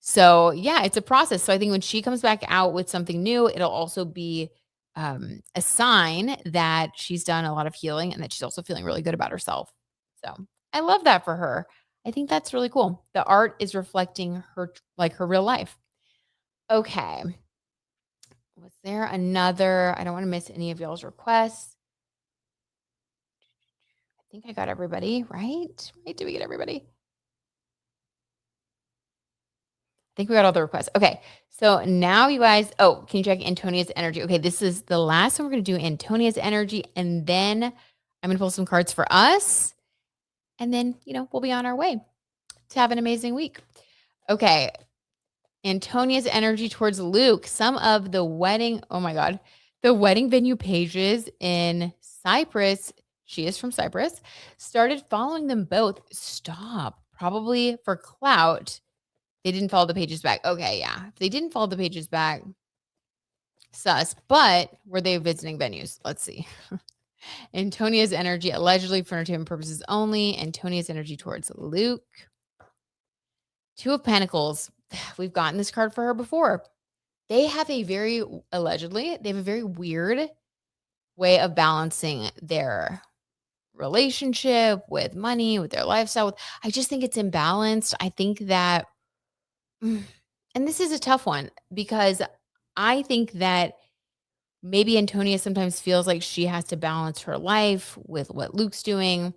So yeah, it's a process. So I think when she comes back out with something new, it'll also be a sign that she's done a lot of healing and that she's also feeling really good about herself. So I love that for her. I think that's really cool. The art is reflecting her, like her real life. Okay. Was there another? I don't want to miss any of y'all's requests. I think I got everybody, right? Right? Did we get everybody? think we got all the requests. Okay. So now you guys, can you check Antonia's energy? Okay, this is the last one we're going to do, Antonia's energy. And then I'm going to pull some cards for us. And then, we'll be on our way to have an amazing week. Okay. Antonia's energy towards Luke. Some of the wedding, the wedding venue pages in Cyprus, she is from Cyprus, started following them both. Stop. Probably for clout. They didn't follow the pages back. Okay, yeah. If they didn't follow the pages back, sus. But were they visiting venues? Let's see. Antonia's energy, allegedly for entertainment purposes only. Antonia's energy towards Luke. Two of Pentacles. We've gotten this card for her before. They have a very weird way of balancing their relationship with money, with their lifestyle. I just think it's imbalanced. I think that, and this is a tough one because I think that maybe Antonia sometimes feels like she has to balance her life with what Luke's doing.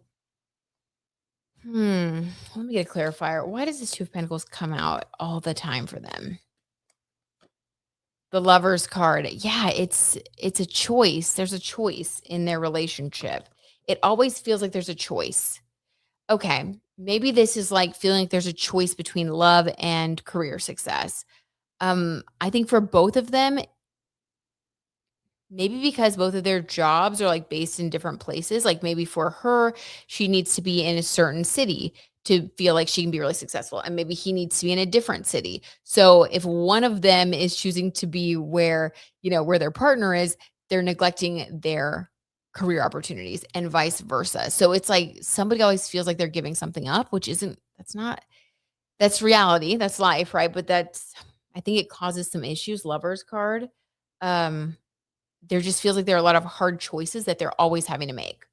Let me get a clarifier. Why does this Two of Pentacles come out all the time for them? The Lover's card. Yeah, it's a choice. There's a choice in their relationship. It always feels like there's a choice. Okay, maybe this is like feeling like there's a choice between love and career success. I think for both of them, maybe because both of their jobs are like based in different places, like maybe for her, she needs to be in a certain city to feel like she can be really successful. And maybe he needs to be in a different city. So if one of them is choosing to be where their partner is, they're neglecting their career opportunities and vice versa. So it's like somebody always feels like they're giving something up, that's reality. That's life, right? But I think it causes some issues. Lover's card. There just feels like there are a lot of hard choices that they're always having to make.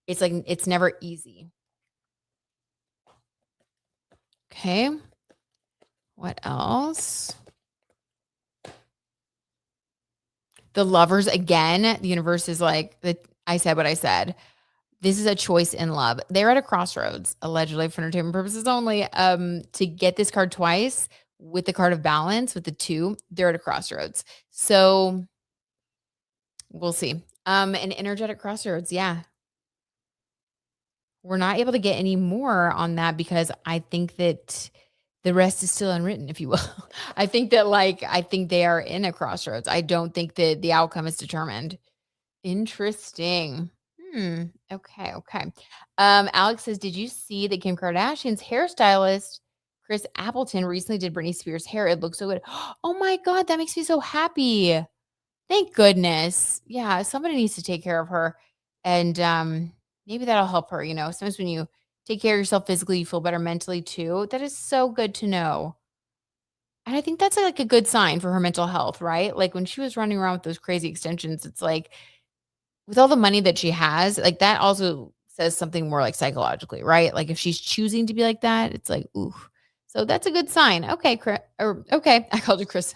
It's like, it's never easy. Okay. What else? The Lovers, again, the universe is like, I said what I said. This is a choice in love. They're at a crossroads, allegedly for entertainment purposes only. To get this card twice with the card of balance, with the 2, they're at a crossroads. So we'll see. An energetic crossroads. Yeah. We're not able to get any more on that because I think that the rest is still unwritten, if you will. I think they are in a crossroads. I don't think that the outcome is determined. Interesting. Okay. Alex says, did you see that Kim Kardashian's hairstylist, Chris Appleton, recently did Britney Spears' hair? It looks so good. Oh my God, that makes me so happy. Thank goodness. Yeah, somebody needs to take care of her. And maybe that'll help her. Sometimes when you take care of yourself physically, you feel better mentally too. That is so good to know. And I think that's like a good sign for her mental health, right? Like when she was running around with those crazy extensions, it's like with all the money that she has, like that also says something more like psychologically, right? Like if she's choosing to be like that, it's like, ooh. So that's a good sign. Okay, okay. I called you Chris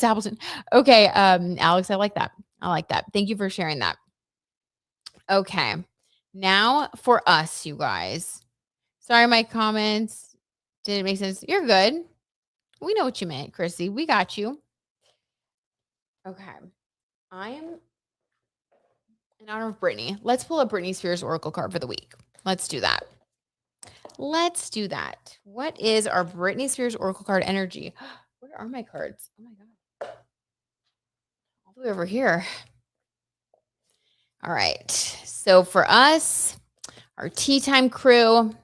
Appleton. Okay, Alex, I like that. Thank you for sharing that. Okay. Now for us, you guys. Sorry, my comments didn't make sense. You're good. We know what you meant, Chrissy. We got you. Okay. I am in honor of Britney. Let's pull a Britney Spears Oracle card for the week. Let's do that. What is our Britney Spears Oracle card energy? Where are my cards? Oh my God. All the way over here. All right. So for us, our tea time crew,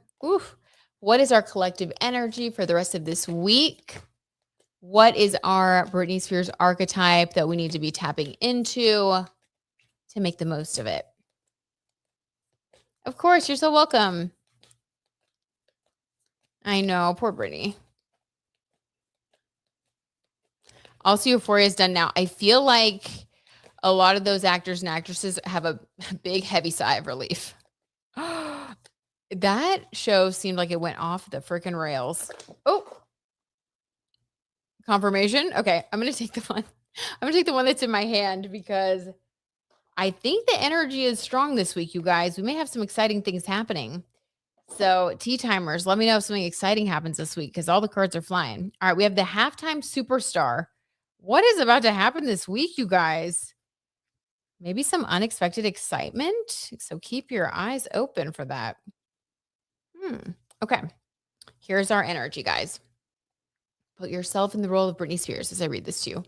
what is our collective energy for the rest of this week? What is our Britney Spears archetype that we need to be tapping into to make the most of it? Of course, you're so welcome. I know, poor Britney. Also, Euphoria is done now. I feel like a lot of those actors and actresses have a big, heavy sigh of relief. That show seemed like it went off the freaking rails. Oh, confirmation. Okay, I'm going to take the one. I'm going to take the one that's in my hand because I think the energy is strong this week, you guys. We may have some exciting things happening. So, tea timers, let me know if something exciting happens this week because all the cards are flying. All right, we have the halftime superstar. What is about to happen this week, you guys? Maybe some unexpected excitement. So, keep your eyes open for that. Okay, here's our energy, guys. Put yourself in the role of Britney Spears as I read this to you.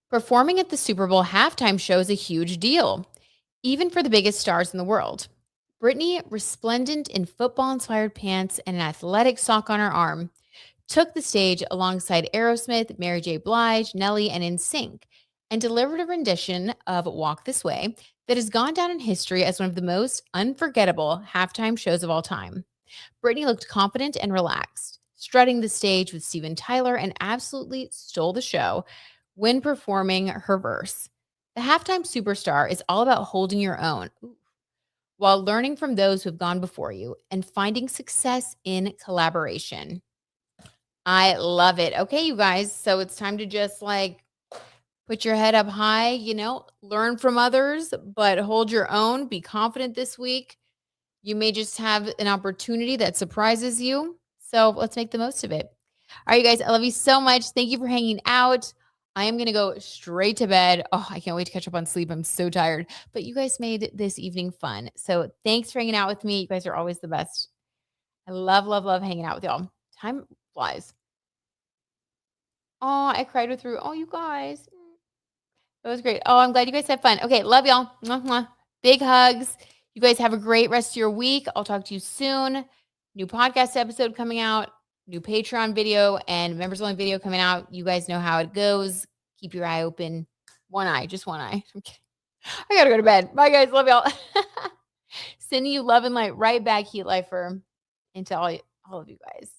Performing at the Super Bowl halftime show is a huge deal, even for the biggest stars in the world. Britney, resplendent in football inspired pants and an athletic sock on her arm, took the stage alongside Aerosmith, Mary J. Blige, Nelly, and NSYNC, and delivered a rendition of Walk This Way that has gone down in history as one of the most unforgettable halftime shows of all time. Britney looked confident and relaxed, strutting the stage with Steven Tyler, and absolutely stole the show when performing her verse. The halftime superstar is all about holding your own while learning from those who have gone before you and finding success in collaboration. I love it. Okay, you guys. So it's time to just like put your head up high, learn from others, but hold your own. Be confident this week. You may just have an opportunity that surprises you. So let's make the most of it. All right, you guys. I love you so much. Thank you for hanging out. I am going to go straight to bed. Oh, I can't wait to catch up on sleep. I'm so tired. But you guys made this evening fun. So thanks for hanging out with me. You guys are always the best. I love, love, love hanging out with y'all. Time flies. Oh, I cried with Rue. Oh, you guys. That was great. Oh, I'm glad you guys had fun. Okay, love y'all. Mwah, mwah. Big hugs. You guys have a great rest of your week. I'll talk to you soon. New podcast episode coming out, new Patreon video, and members only video coming out. You guys know how it goes. Keep your eye open. One eye, just one eye. I gotta go to bed. Bye, guys. Love y'all. Sending you love and light right back, Heat Lifer, into all of you guys.